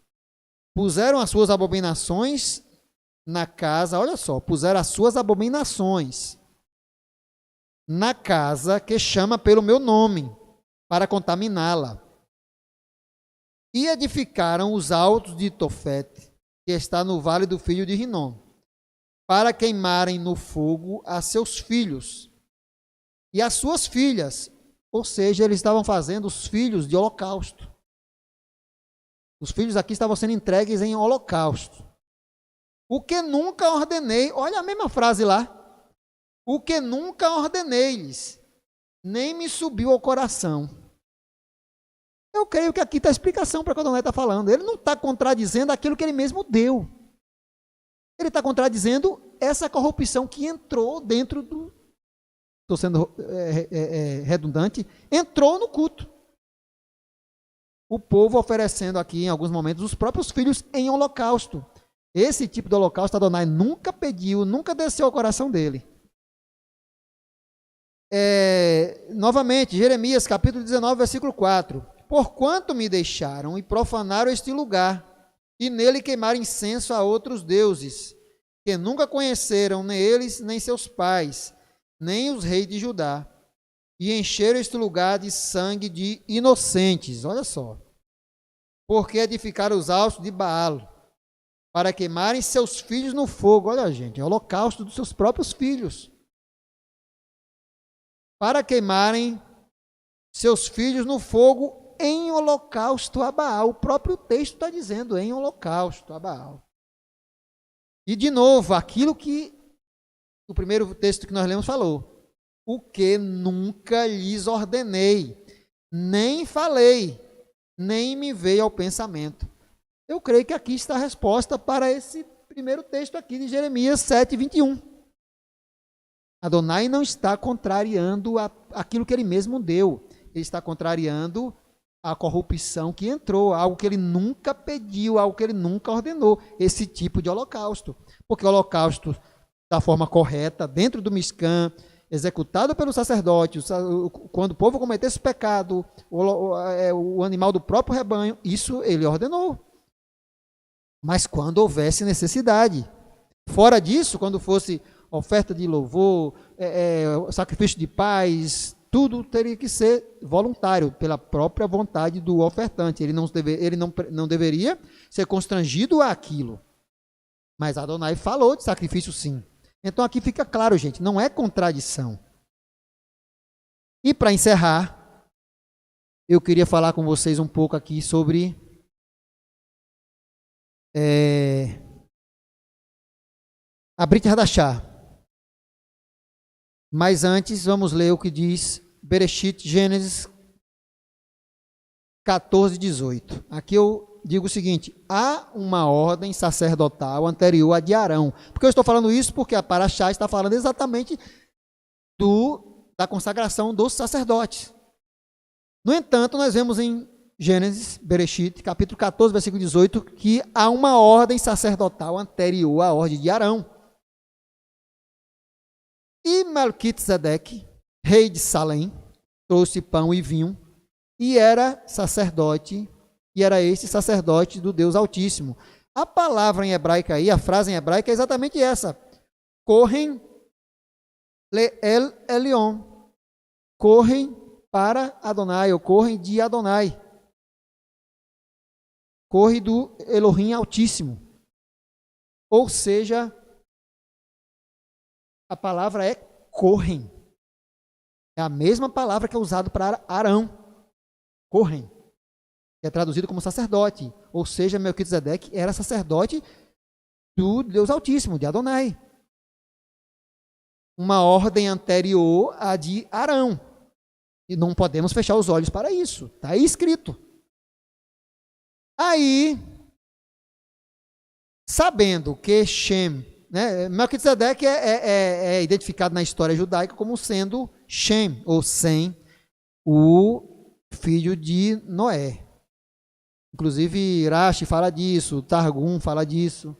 Puseram as suas abominações na casa, olha só, puseram as suas abominações na casa que chama pelo meu nome, para contaminá-la. E edificaram os altos de Tofete, que está no vale do filho de Rinom, para queimarem no fogo a seus filhos e as suas filhas. Ou seja, eles estavam fazendo os filhos de holocausto. Os filhos aqui estavam sendo entregues em holocausto. O que nunca ordenei, olha a mesma frase lá. O que nunca ordenei-lhes, nem me subiu ao coração. Eu creio que aqui está a explicação para o que o Adonai está falando. Ele não está contradizendo aquilo que ele mesmo deu. Ele está contradizendo essa corrupção que entrou dentro do... Estou sendo redundante. Entrou no culto. O povo oferecendo aqui, em alguns momentos, os próprios filhos em holocausto. Esse tipo de holocausto Adonai nunca pediu, nunca desceu ao coração dele. Novamente, Jeremias capítulo 19, versículo 4. Porquanto me deixaram e profanaram este lugar, e nele queimaram incenso a outros deuses, que nunca conheceram nem eles, nem seus pais, nem os reis de Judá, e encheram este lugar de sangue de inocentes. Olha só. Porque edificaram os altos de Baal, para queimarem seus filhos no fogo. Olha, gente, é o holocausto dos seus próprios filhos. Para queimarem seus filhos no fogo em holocausto a Baal. O próprio texto está dizendo, em holocausto a Baal. E, de novo, aquilo que o primeiro texto que nós lemos falou. O que nunca lhes ordenei, nem falei, nem me veio ao pensamento. Eu creio que aqui está a resposta para esse primeiro texto aqui de Jeremias 7, 21. Adonai não está contrariando aquilo que ele mesmo deu. Ele está contrariando a corrupção que entrou, algo que ele nunca pediu, algo que ele nunca ordenou, esse tipo de holocausto. Porque o holocausto, da forma correta, dentro do Mishkan, executado pelo sacerdote, quando o povo cometesse pecado, o animal do próprio rebanho, isso ele ordenou. Mas quando houvesse necessidade. Fora disso, quando fosse oferta de louvor, sacrifício de paz, tudo teria que ser voluntário, pela própria vontade do ofertante. Ele não deveria ser constrangido àquilo. Mas Adonai falou de sacrifício sim. Então aqui fica claro, gente, não é contradição. E para encerrar, eu queria falar com vocês um pouco aqui sobre a Brit Hadashah. Mas antes, vamos ler o que diz Bereshit, Gênesis 14, 18. Aqui eu digo o seguinte: há uma ordem sacerdotal anterior à de Arão. Por que eu estou falando isso? Porque a Parashá está falando exatamente da consagração dos sacerdotes. No entanto, nós vemos em Gênesis, Bereshit, capítulo 14, versículo 18, que há uma ordem sacerdotal anterior à ordem de Arão. E Melquisedeque, rei de Salém, trouxe pão e vinho, e era sacerdote, e era este sacerdote do Deus Altíssimo. A palavra em hebraico aí, a frase em hebraico é exatamente essa. Correm le-el Elion. Correm para Adonai, ou correm de Adonai. Corre do Elohim Altíssimo. Ou seja, a palavra é correm. É a mesma palavra que é usada para Arão. Correm. É traduzido como sacerdote. Ou seja, Melquisedeque era sacerdote do Deus Altíssimo, de Adonai. Uma ordem anterior à de Arão. E não podemos fechar os olhos para isso. Está aí escrito. Aí, sabendo que Shem, né, Melquisedeque é identificado na história judaica como sendo Shem, ou Sem, o filho de Noé. Inclusive, Rashi fala disso, Targum fala disso.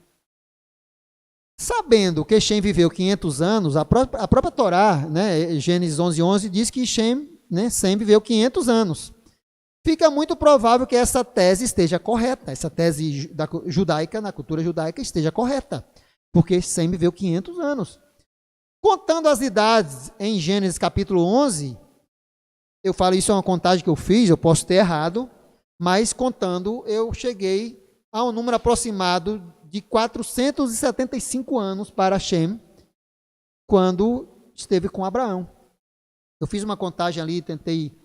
Sabendo que Shem viveu 500 anos, a própria Torá, né, Gênesis 11:11, diz que Shem, né, Sem viveu 500 anos. Fica muito provável que essa tese esteja correta, essa tese judaica, na cultura judaica, esteja correta, porque Sem viveu 500 anos. Contando as idades em Gênesis capítulo 11, eu falo isso é uma contagem que eu fiz, eu posso ter errado, mas contando eu cheguei a um número aproximado de 475 anos para Shem, quando esteve com Abraão. Eu fiz uma contagem ali, tentei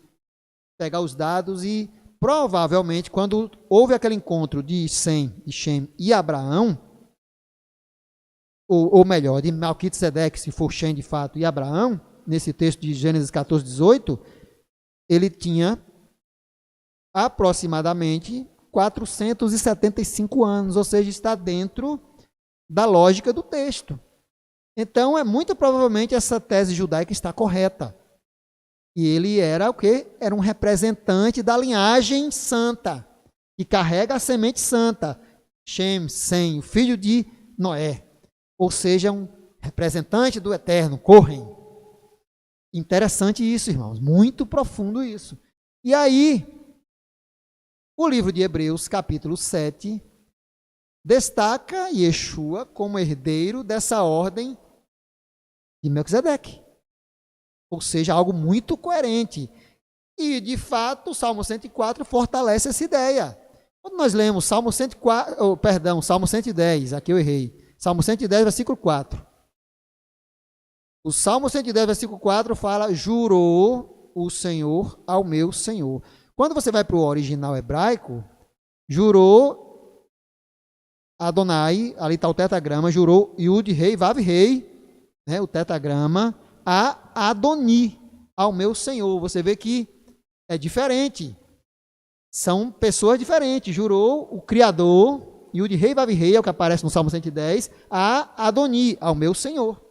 pegar os dados e provavelmente quando houve aquele encontro de Sem, de Shem e Abraão, ou melhor, de Melquisedeque, se for Shem de fato, e Abraão, nesse texto de Gênesis 14, 18, ele tinha aproximadamente 475 anos, ou seja, está dentro da lógica do texto. Então, muito provavelmente essa tese judaica está correta. E ele era o quê? Era um representante da linhagem santa, que carrega a semente santa. Shem, Sem, o filho de Noé. Ou seja, um representante do Eterno, Correm. Interessante isso, irmãos, muito profundo isso. E aí, o livro de Hebreus, capítulo 7, destaca Yeshua como herdeiro dessa ordem de Melquisedeque. Ou seja, algo muito coerente. E, de fato, o Salmo 104 fortalece essa ideia. Quando nós lemos Salmo 110, aqui eu errei. Salmo 110, versículo 4. O Salmo 110, versículo 4 fala: jurou o Senhor ao meu Senhor. Quando você vai para o original hebraico, jurou Adonai, ali está o tetagrama, jurou Yud, Rei, Vav, Rei, né, o tetagrama, a Adoni, ao meu Senhor. Você vê que é diferente. São pessoas diferentes. Jurou o Criador, Yud, Rei, Vav, Rei, é o que aparece no Salmo 110, a Adoni, ao meu Senhor.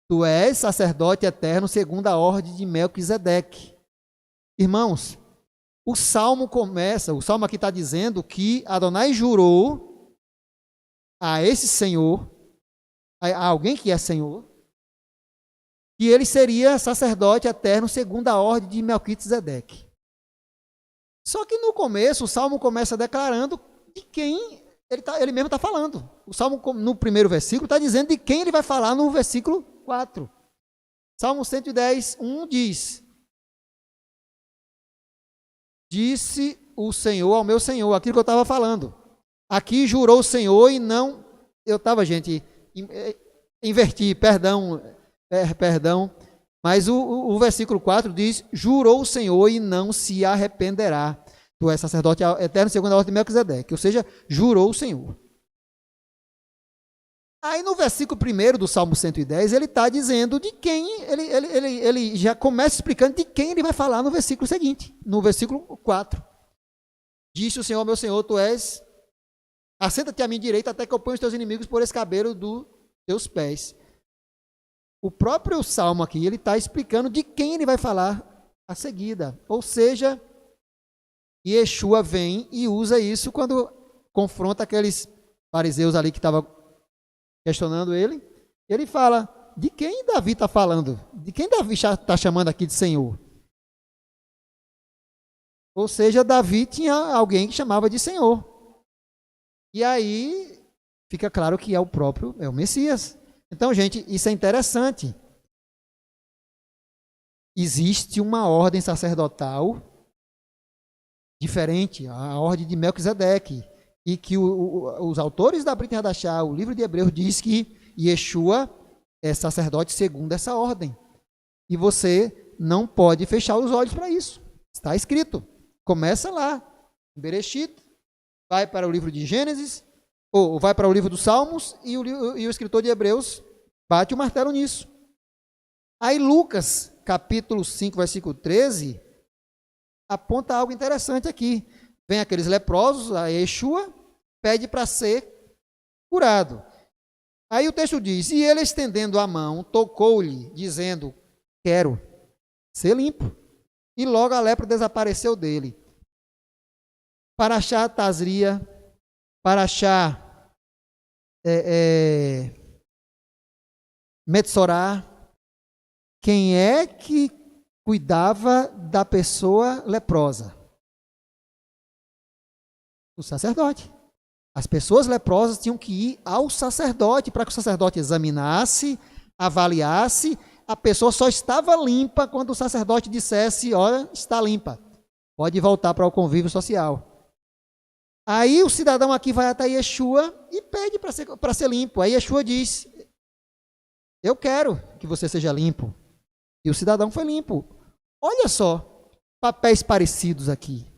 Tu és sacerdote eterno segundo a ordem de Melquisedeque. Irmãos, o salmo aqui está dizendo que Adonai jurou a esse Senhor, a alguém que é Senhor, que ele seria sacerdote eterno segundo a ordem de Melquisedeque. Só que no começo, o salmo começa declarando de quem ele mesmo está falando. O salmo, no primeiro versículo, está dizendo de quem ele vai falar no versículo 4. Salmo 110, 1 diz: disse o Senhor ao meu Senhor, aquilo que eu estava falando. Aqui jurou o Senhor e não... Eu estava, gente, inverti, perdão, mas o versículo 4 diz: jurou o Senhor e não se arrependerá. Tu és sacerdote eterno segundo a ordem de Melquisedeque. Ou seja, jurou o Senhor. Aí no versículo 1 do Salmo 110, ele está dizendo de quem, ele já começa explicando de quem ele vai falar no versículo seguinte, no versículo 4. Disse o Senhor ao meu Senhor: tu és, assenta-te à minha direita até que eu ponha os teus inimigos por escabelo dos teus pés. O próprio Salmo aqui, ele está explicando de quem ele vai falar a seguida. Ou seja, Yeshua vem e usa isso quando confronta aqueles fariseus ali que estavam questionando ele. Ele fala: de quem Davi está falando? De quem Davi está chamando aqui de Senhor? Ou seja, Davi tinha alguém que chamava de Senhor. E aí fica claro que é o Messias. Então, gente, isso é interessante. Existe uma ordem sacerdotal diferente, a ordem de Melquisedeque, e que os autores da Brit Hadashah, o livro de Hebreus, diz que Yeshua é sacerdote segundo essa ordem. E você não pode fechar os olhos para isso. Está escrito. Começa lá, em Bereshit, vai para o livro de Gênesis, ou vai para o livro dos Salmos, e o escritor de Hebreus bate o martelo nisso. Aí Lucas, capítulo 5, versículo 13, aponta algo interessante aqui. Vem aqueles leprosos, a Yeshua pede para ser curado. Aí o texto diz: e ele, estendendo a mão, tocou-lhe, dizendo: quero ser limpo. E logo a lepra desapareceu dele. Parashá Tazria, Parashá Metsorá. Quem é que cuidava da pessoa leprosa? O sacerdote. As pessoas leprosas tinham que ir ao sacerdote para que o sacerdote examinasse, avaliasse. A pessoa só estava limpa quando o sacerdote dissesse: olha, está limpa, pode voltar para o convívio social. Aí o cidadão aqui vai até Yeshua e pede para ser limpo. Aí Yeshua diz: eu quero que você seja limpo. E o cidadão foi limpo. Olha só, papéis parecidos aqui.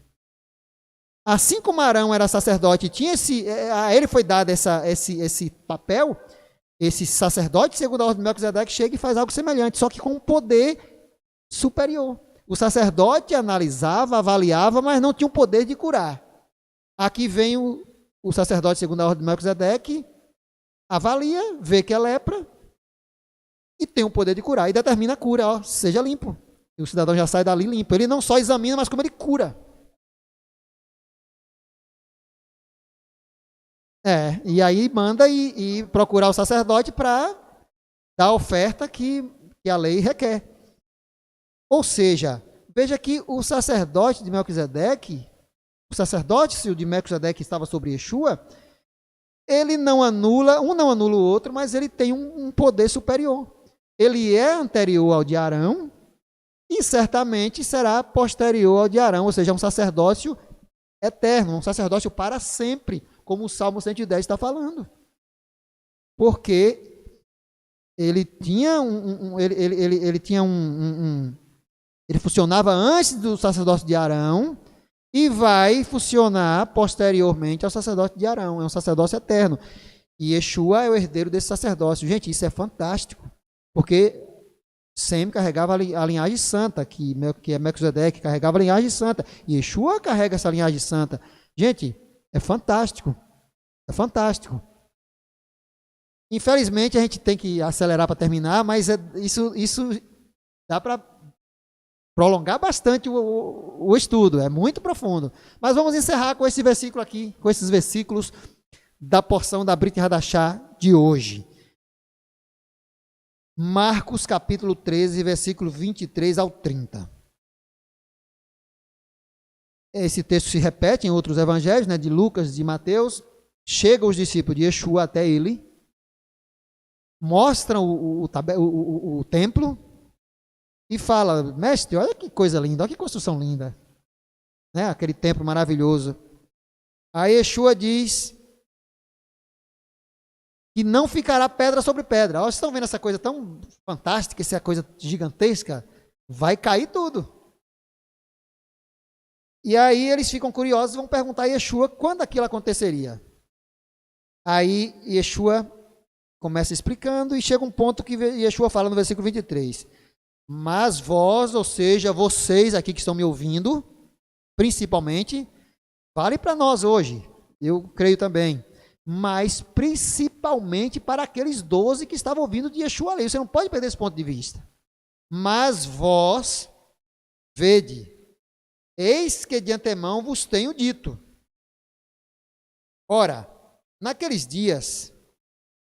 Assim como Arão era sacerdote, a ele foi dado esse papel, esse sacerdote, segundo a ordem de Melquisedeque, chega e faz algo semelhante, só que com um poder superior. O sacerdote analisava, avaliava, mas não tinha o poder de curar. Aqui vem o sacerdote, segundo a ordem de Melquisedeque, avalia, vê que é lepra e tem o poder de curar. E determina a cura, ó, seja limpo. E o cidadão já sai dali limpo. Ele não só examina, mas como ele cura. E aí manda e procurar o sacerdote para dar a oferta que a lei requer. Ou seja, veja que o sacerdote de Melquisedeque, o sacerdócio de Melquisedeque que estava sobre Yeshua, ele não anula, um não anula o outro, mas ele tem um poder superior. Ele é anterior ao de Arão e certamente será posterior ao de Arão, ou seja, um sacerdócio eterno, um sacerdócio para sempre, como o Salmo 110 está falando. Porque ele tinha ele funcionava antes do sacerdócio de Arão e vai funcionar posteriormente ao sacerdócio de Arão. É um sacerdócio eterno. E Yeshua é o herdeiro desse sacerdócio. Gente, isso é fantástico. Porque Sem carregava a linhagem santa, que é Melquisedeque, carregava a linhagem santa. E Yeshua carrega essa linhagem santa. Gente, é fantástico. É fantástico. Infelizmente, a gente tem que acelerar para terminar, mas isso dá para prolongar bastante o estudo. É muito profundo. Mas vamos encerrar com esse versículo aqui, com esses versículos da porção da Brit Hadashah de hoje. Marcos capítulo 13, versículo 23 ao 30. Esse texto se repete em outros evangelhos, né, de Lucas, de Mateus. Chegam os discípulos de Yeshua até ele, mostram o templo e fala: mestre, olha que coisa linda, olha que construção linda, né, aquele templo maravilhoso. Aí Yeshua diz que não ficará pedra sobre pedra. Vocês estão vendo essa coisa tão fantástica, essa coisa gigantesca? Vai cair tudo. E aí eles ficam curiosos e vão perguntar a Yeshua quando aquilo aconteceria. Aí Yeshua começa explicando e chega um ponto que Yeshua fala no versículo 23. Mas vós, ou seja, vocês aqui que estão me ouvindo, principalmente, vale para nós hoje, eu creio também, mas principalmente para aqueles 12 que estavam ouvindo de Yeshua ali. Você não pode perder esse ponto de vista. Mas vós, vede, eis que de antemão vos tenho dito. Ora, naqueles dias,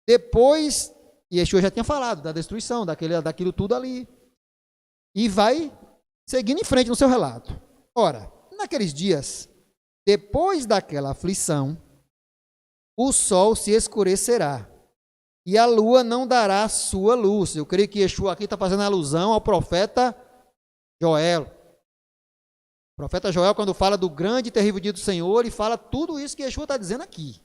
depois, Yeshua já tinha falado da destruição, daquilo tudo ali, e vai seguindo em frente no seu relato. Ora, naqueles dias, depois daquela aflição, o sol se escurecerá, e a lua não dará sua luz. Eu creio que Yeshua aqui está fazendo alusão ao profeta Joel. O profeta Joel, quando fala do grande e terrível dia do Senhor, ele fala tudo isso que Yeshua está dizendo aqui.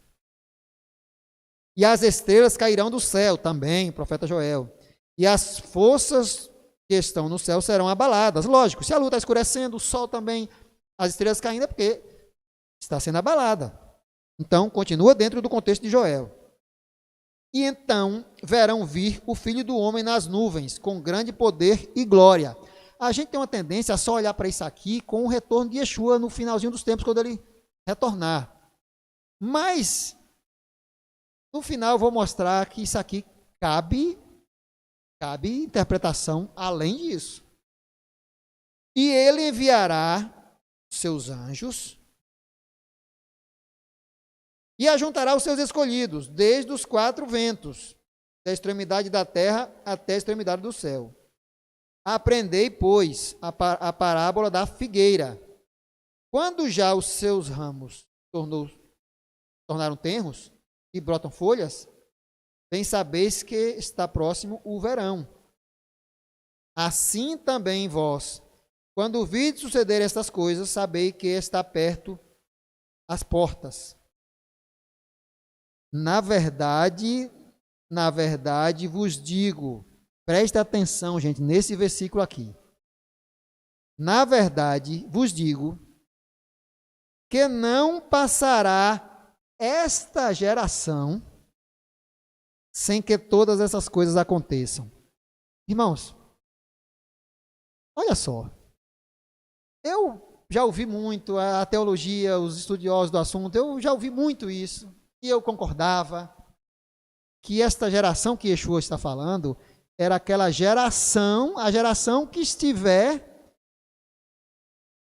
E as estrelas cairão do céu, também, profeta Joel. E as forças que estão no céu serão abaladas. Lógico, se a lua está escurecendo, o sol também, as estrelas caindo, é porque está sendo abalada. Então, continua dentro do contexto de Joel. E então verão vir o Filho do Homem nas nuvens, com grande poder e glória. A gente tem uma tendência a só olhar para isso aqui com o retorno de Yeshua no finalzinho dos tempos, quando ele retornar. Mas, no final, eu vou mostrar que isso aqui cabe interpretação além disso. E ele enviará seus anjos e ajuntará os seus escolhidos, desde os 4 ventos, da extremidade da terra até a extremidade do céu. Aprendei, pois, a parábola da figueira. Quando já os seus ramos tornaram tenros e brotam folhas, bem sabeis que está próximo o verão. Assim também vós, quando virdes suceder estas coisas, sabei que está perto as portas. Na verdade vos digo, preste atenção, gente, nesse versículo aqui. Na verdade vos digo que não passará esta geração sem que todas essas coisas aconteçam. Irmãos, olha só. Eu já ouvi muito a teologia, os estudiosos do assunto, eu já ouvi muito isso. E eu concordava que esta geração que Yeshua está falando era aquela geração, a geração que estiver,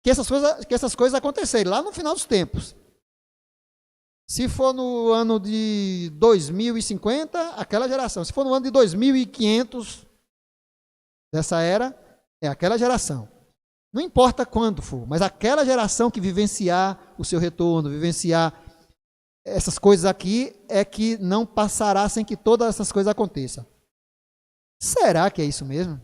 que essas coisas acontecerem lá no final dos tempos. Se for no ano de 2050, aquela geração. Se for no ano de 2500, dessa era, é aquela geração. Não importa quando for, mas aquela geração que vivenciar o seu retorno, vivenciar essas coisas aqui, é que não passará sem que todas essas coisas aconteçam. Será que é isso mesmo?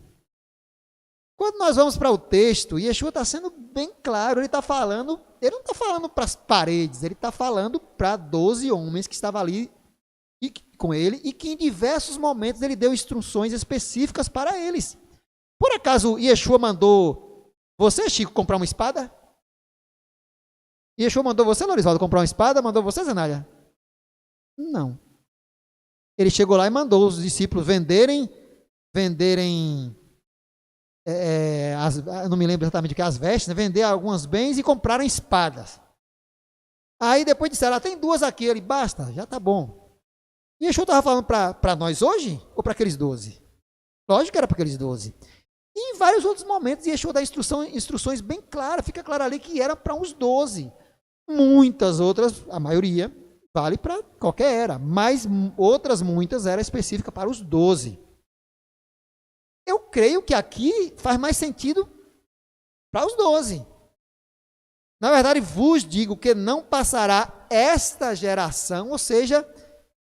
Quando nós vamos para o texto, Yeshua está sendo bem claro, ele não está falando para as paredes, ele está falando para 12 homens que estavam ali com ele e que em diversos momentos ele deu instruções específicas para eles. Por acaso Yeshua mandou você, Chico, comprar uma espada? Yeshua mandou você, Lorisvaldo, comprar uma espada? Mandou você, Zenália? Não. Ele chegou lá e mandou os discípulos venderem não me lembro exatamente o que, as vestes, né? Vender alguns bens e comprarem espadas. Aí depois disseram, tem duas aqui, ele, basta, já está bom. E Yeshua estava falando para nós hoje ou para aqueles 12? Lógico que era para aqueles 12. E em vários outros momentos, Yeshua dá instruções bem claras, fica claro ali que era para uns 12. Muitas outras, a maioria, vale para qualquer era, mas outras muitas eram específicas para os 12. Eu creio que aqui faz mais sentido para os 12. Na verdade, vos digo que não passará esta geração, ou seja,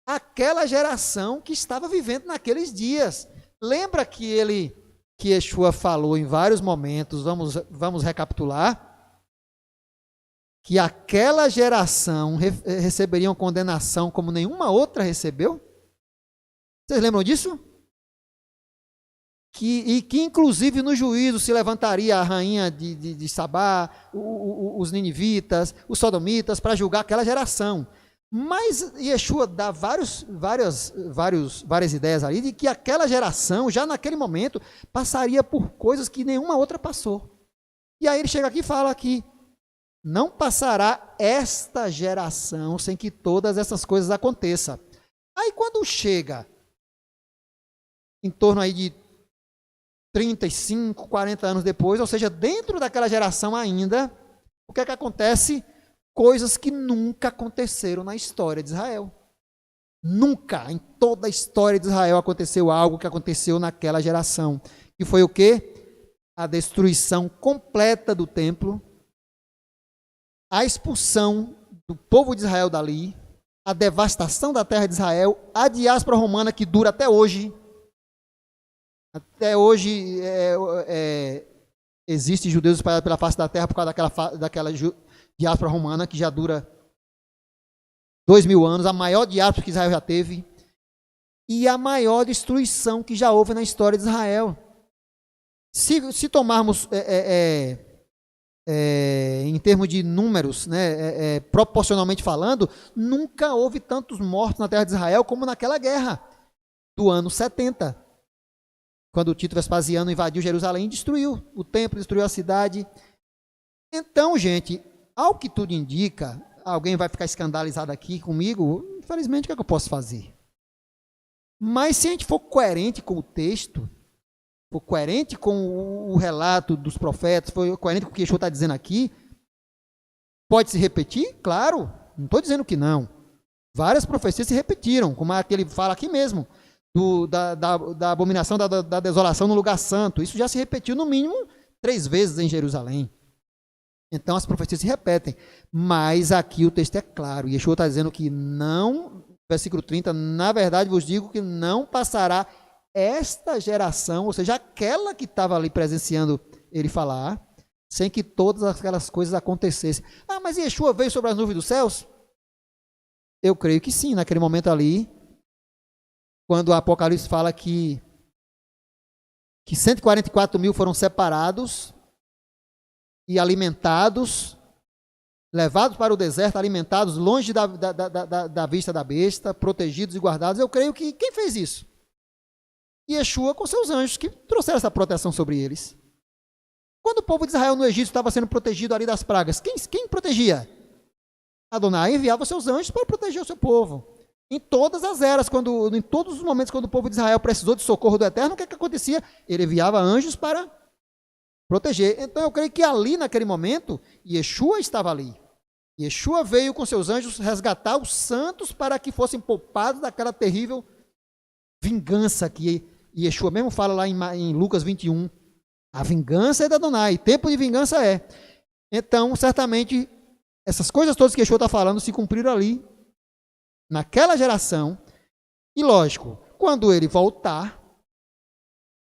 aquela geração que estava vivendo naqueles dias. Lembra que Yeshua falou em vários momentos, vamos recapitular, que aquela geração receberia uma condenação como nenhuma outra recebeu? Vocês lembram disso? Que inclusive no juízo se levantaria a rainha de Sabá, os ninivitas, os sodomitas, para julgar aquela geração. Mas Yeshua dá várias ideias ali de que aquela geração, já naquele momento, passaria por coisas que nenhuma outra passou. E aí ele chega aqui e fala que não passará esta geração sem que todas essas coisas aconteçam. Aí quando chega em torno aí de 35, 40 anos depois, ou seja, dentro daquela geração ainda, o que é que acontece? Coisas que nunca aconteceram na história de Israel. Nunca, em toda a história de Israel, aconteceu algo que aconteceu naquela geração. Que foi o quê? A destruição completa do templo, a expulsão do povo de Israel dali, a devastação da terra de Israel, a diáspora romana que dura até hoje. Até hoje existem judeus espalhados pela face da terra por causa daquela diáspora romana que já dura 2000 anos, a maior diáspora que Israel já teve e a maior destruição que já houve na história de Israel. Se tomarmos em termos de números, né, proporcionalmente falando, nunca houve tantos mortos na terra de Israel como naquela guerra do ano 70. Quando Tito Vespasiano invadiu Jerusalém, destruiu o templo, destruiu a cidade. Então, gente, ao que tudo indica, alguém vai ficar escandalizado aqui comigo, infelizmente, o que é que eu posso fazer? Mas se a gente for coerente com o texto, for coerente com o relato dos profetas, for coerente com o que Yeshua está dizendo aqui, pode se repetir? Claro, não estou dizendo que não. Várias profecias se repetiram, como a que ele fala aqui mesmo. Da abominação da desolação no lugar santo. Isso já se repetiu no mínimo 3 vezes em Jerusalém. Então as profecias se repetem. Mas aqui o texto é claro. Yeshua está dizendo que não, versículo 30, na verdade vos digo que não passará esta geração, ou seja, aquela que estava ali presenciando ele falar, sem que todas aquelas coisas acontecessem. Ah, mas Yeshua veio sobre as nuvens dos céus? Eu creio que sim, naquele momento ali, quando o Apocalipse fala que 144 mil foram separados e alimentados, levados para o deserto, alimentados longe da vista da besta, protegidos e guardados. Eu creio que quem fez isso? Yeshua com seus anjos, que trouxeram essa proteção sobre eles. Quando o povo de Israel no Egito estava sendo protegido ali das pragas, quem protegia? Adonai enviava seus anjos para proteger o seu povo. Em todas as eras, em todos os momentos quando o povo de Israel precisou de socorro do Eterno, o que acontecia? Ele enviava anjos para proteger. Então eu creio que ali naquele momento, Yeshua estava ali. Yeshua veio com seus anjos resgatar os santos para que fossem poupados daquela terrível vingança que Yeshua mesmo fala lá em Lucas 21. A vingança é da Adonai, tempo de vingança é. Então, certamente, essas coisas todas que Yeshua está falando se cumpriram ali, naquela geração. E lógico, quando ele voltar,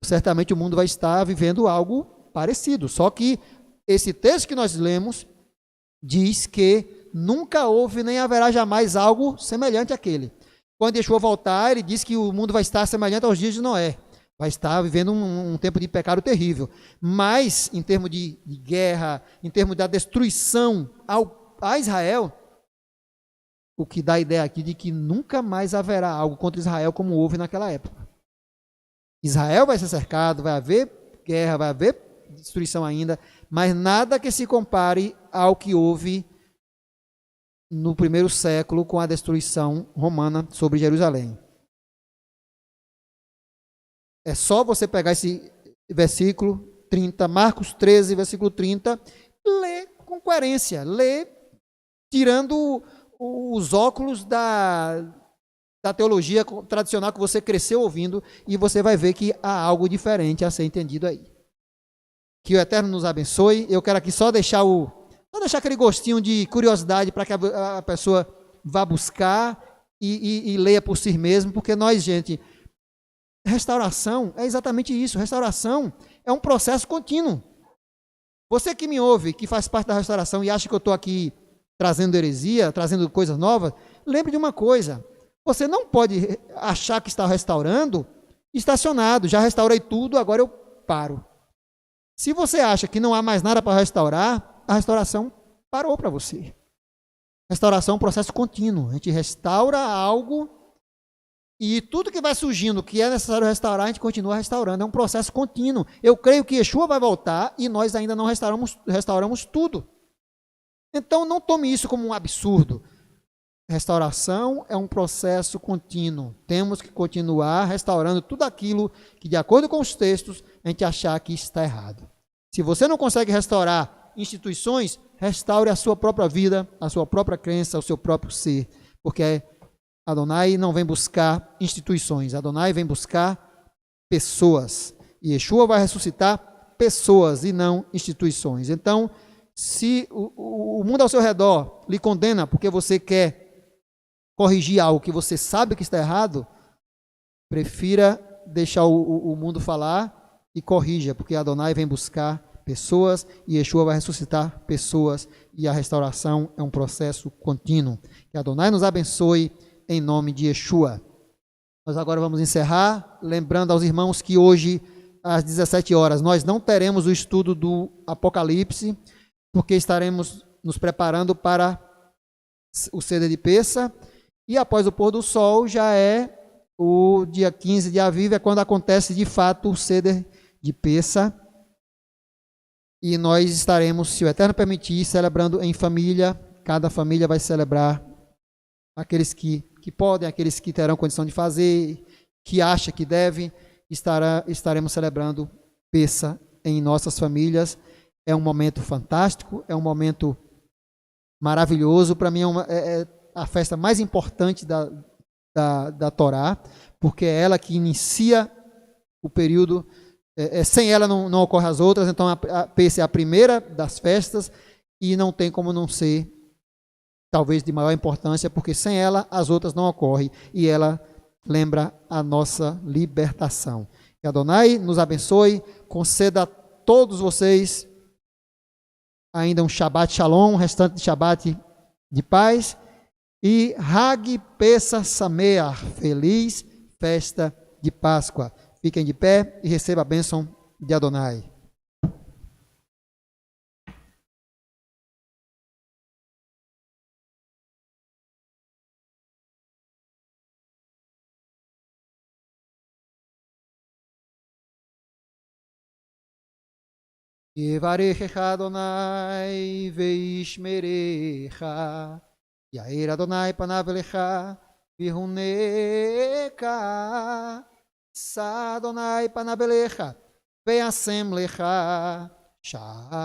certamente o mundo vai estar vivendo algo parecido. Só que esse texto que nós lemos diz que nunca houve nem haverá jamais algo semelhante àquele. Quando Yeshua voltar, ele diz que o mundo vai estar semelhante aos dias de Noé. Vai estar vivendo um tempo de pecado terrível. Mas, em termos de guerra, em termos da destruição a Israel, o que dá a ideia aqui de que nunca mais haverá algo contra Israel como houve naquela época. Israel vai ser cercado, vai haver guerra, vai haver destruição ainda, mas nada que se compare ao que houve no primeiro século com a destruição romana sobre Jerusalém. É só você pegar esse versículo 30, Marcos 13, versículo 30, ler com coerência, ler tirando os óculos da teologia tradicional que você cresceu ouvindo, e você vai ver que há algo diferente a ser entendido aí. Que o Eterno nos abençoe. Eu quero aqui só deixar aquele gostinho de curiosidade para que a pessoa vá buscar e leia por si mesmo, porque nós, gente, restauração é exatamente isso. Restauração é um processo contínuo. Você que me ouve, que faz parte da restauração e acha que eu estou aqui trazendo heresia, trazendo coisas novas, lembre de uma coisa: você não pode achar que está restaurando estacionado. Já restaurei tudo, agora eu paro. Se você acha que não há mais nada para restaurar, a restauração parou para você. Restauração é um processo contínuo. A gente restaura algo e tudo que vai surgindo que é necessário restaurar, a gente continua restaurando. É um processo contínuo. Eu creio que Yeshua vai voltar e nós ainda não restauramos tudo. Então não tome isso como um absurdo. Restauração é um processo contínuo. Temos que continuar restaurando tudo aquilo que, de acordo com os textos, a gente achar que está errado. Se você não consegue restaurar instituições, restaure a sua própria vida, a sua própria crença, o seu próprio ser. Porque Adonai não vem buscar instituições, Adonai vem buscar pessoas. E Yeshua vai ressuscitar pessoas e não instituições. Então, se o mundo ao seu redor lhe condena porque você quer corrigir algo que você sabe que está errado, prefira deixar o mundo falar e corrija, porque Adonai vem buscar pessoas e Yeshua vai ressuscitar pessoas, e a restauração é um processo contínuo. Que Adonai nos abençoe em nome de Yeshua. Nós agora vamos encerrar, lembrando aos irmãos que hoje, às 17 horas, nós não teremos o estudo do Apocalipse, porque estaremos nos preparando para o Seder de Pessa, e após o pôr do sol já é o dia 15 de Aviv, é quando acontece de fato o Seder de Pessa, e nós estaremos, se o Eterno permitir, celebrando em família. Cada família vai celebrar, aqueles que podem, aqueles que terão condição de fazer, que acha que deve, estaremos celebrando Pessa em nossas famílias. É um momento fantástico, é um momento maravilhoso. Para mim é a festa mais importante da Torá, porque é ela que inicia o período. Sem ela não ocorrem as outras. Então a Pessa é a primeira das festas e não tem como não ser, talvez, de maior importância, porque sem ela as outras não ocorrem, e ela lembra a nossa libertação. Que Adonai nos abençoe, conceda a todos vocês ainda um Shabbat Shalom, um restante de Shabbat de paz, e Hag Pessa Sameach, feliz festa de Páscoa. Fiquem de pé e receba a bênção de Adonai. Yevarechecha Adonai veishmerecha, Yair Adonai panav elecha vihuneka, Sa Adonai panav elecha ve'asem lecha shalom.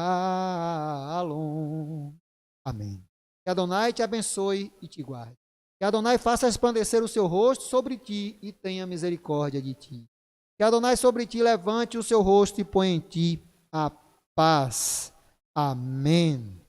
Amém. Que Adonai te abençoe e te guarde. Que Adonai faça resplandecer o seu rosto sobre ti e tenha misericórdia de ti. Que Adonai sobre ti levante o seu rosto e ponha em ti a paz. Amém.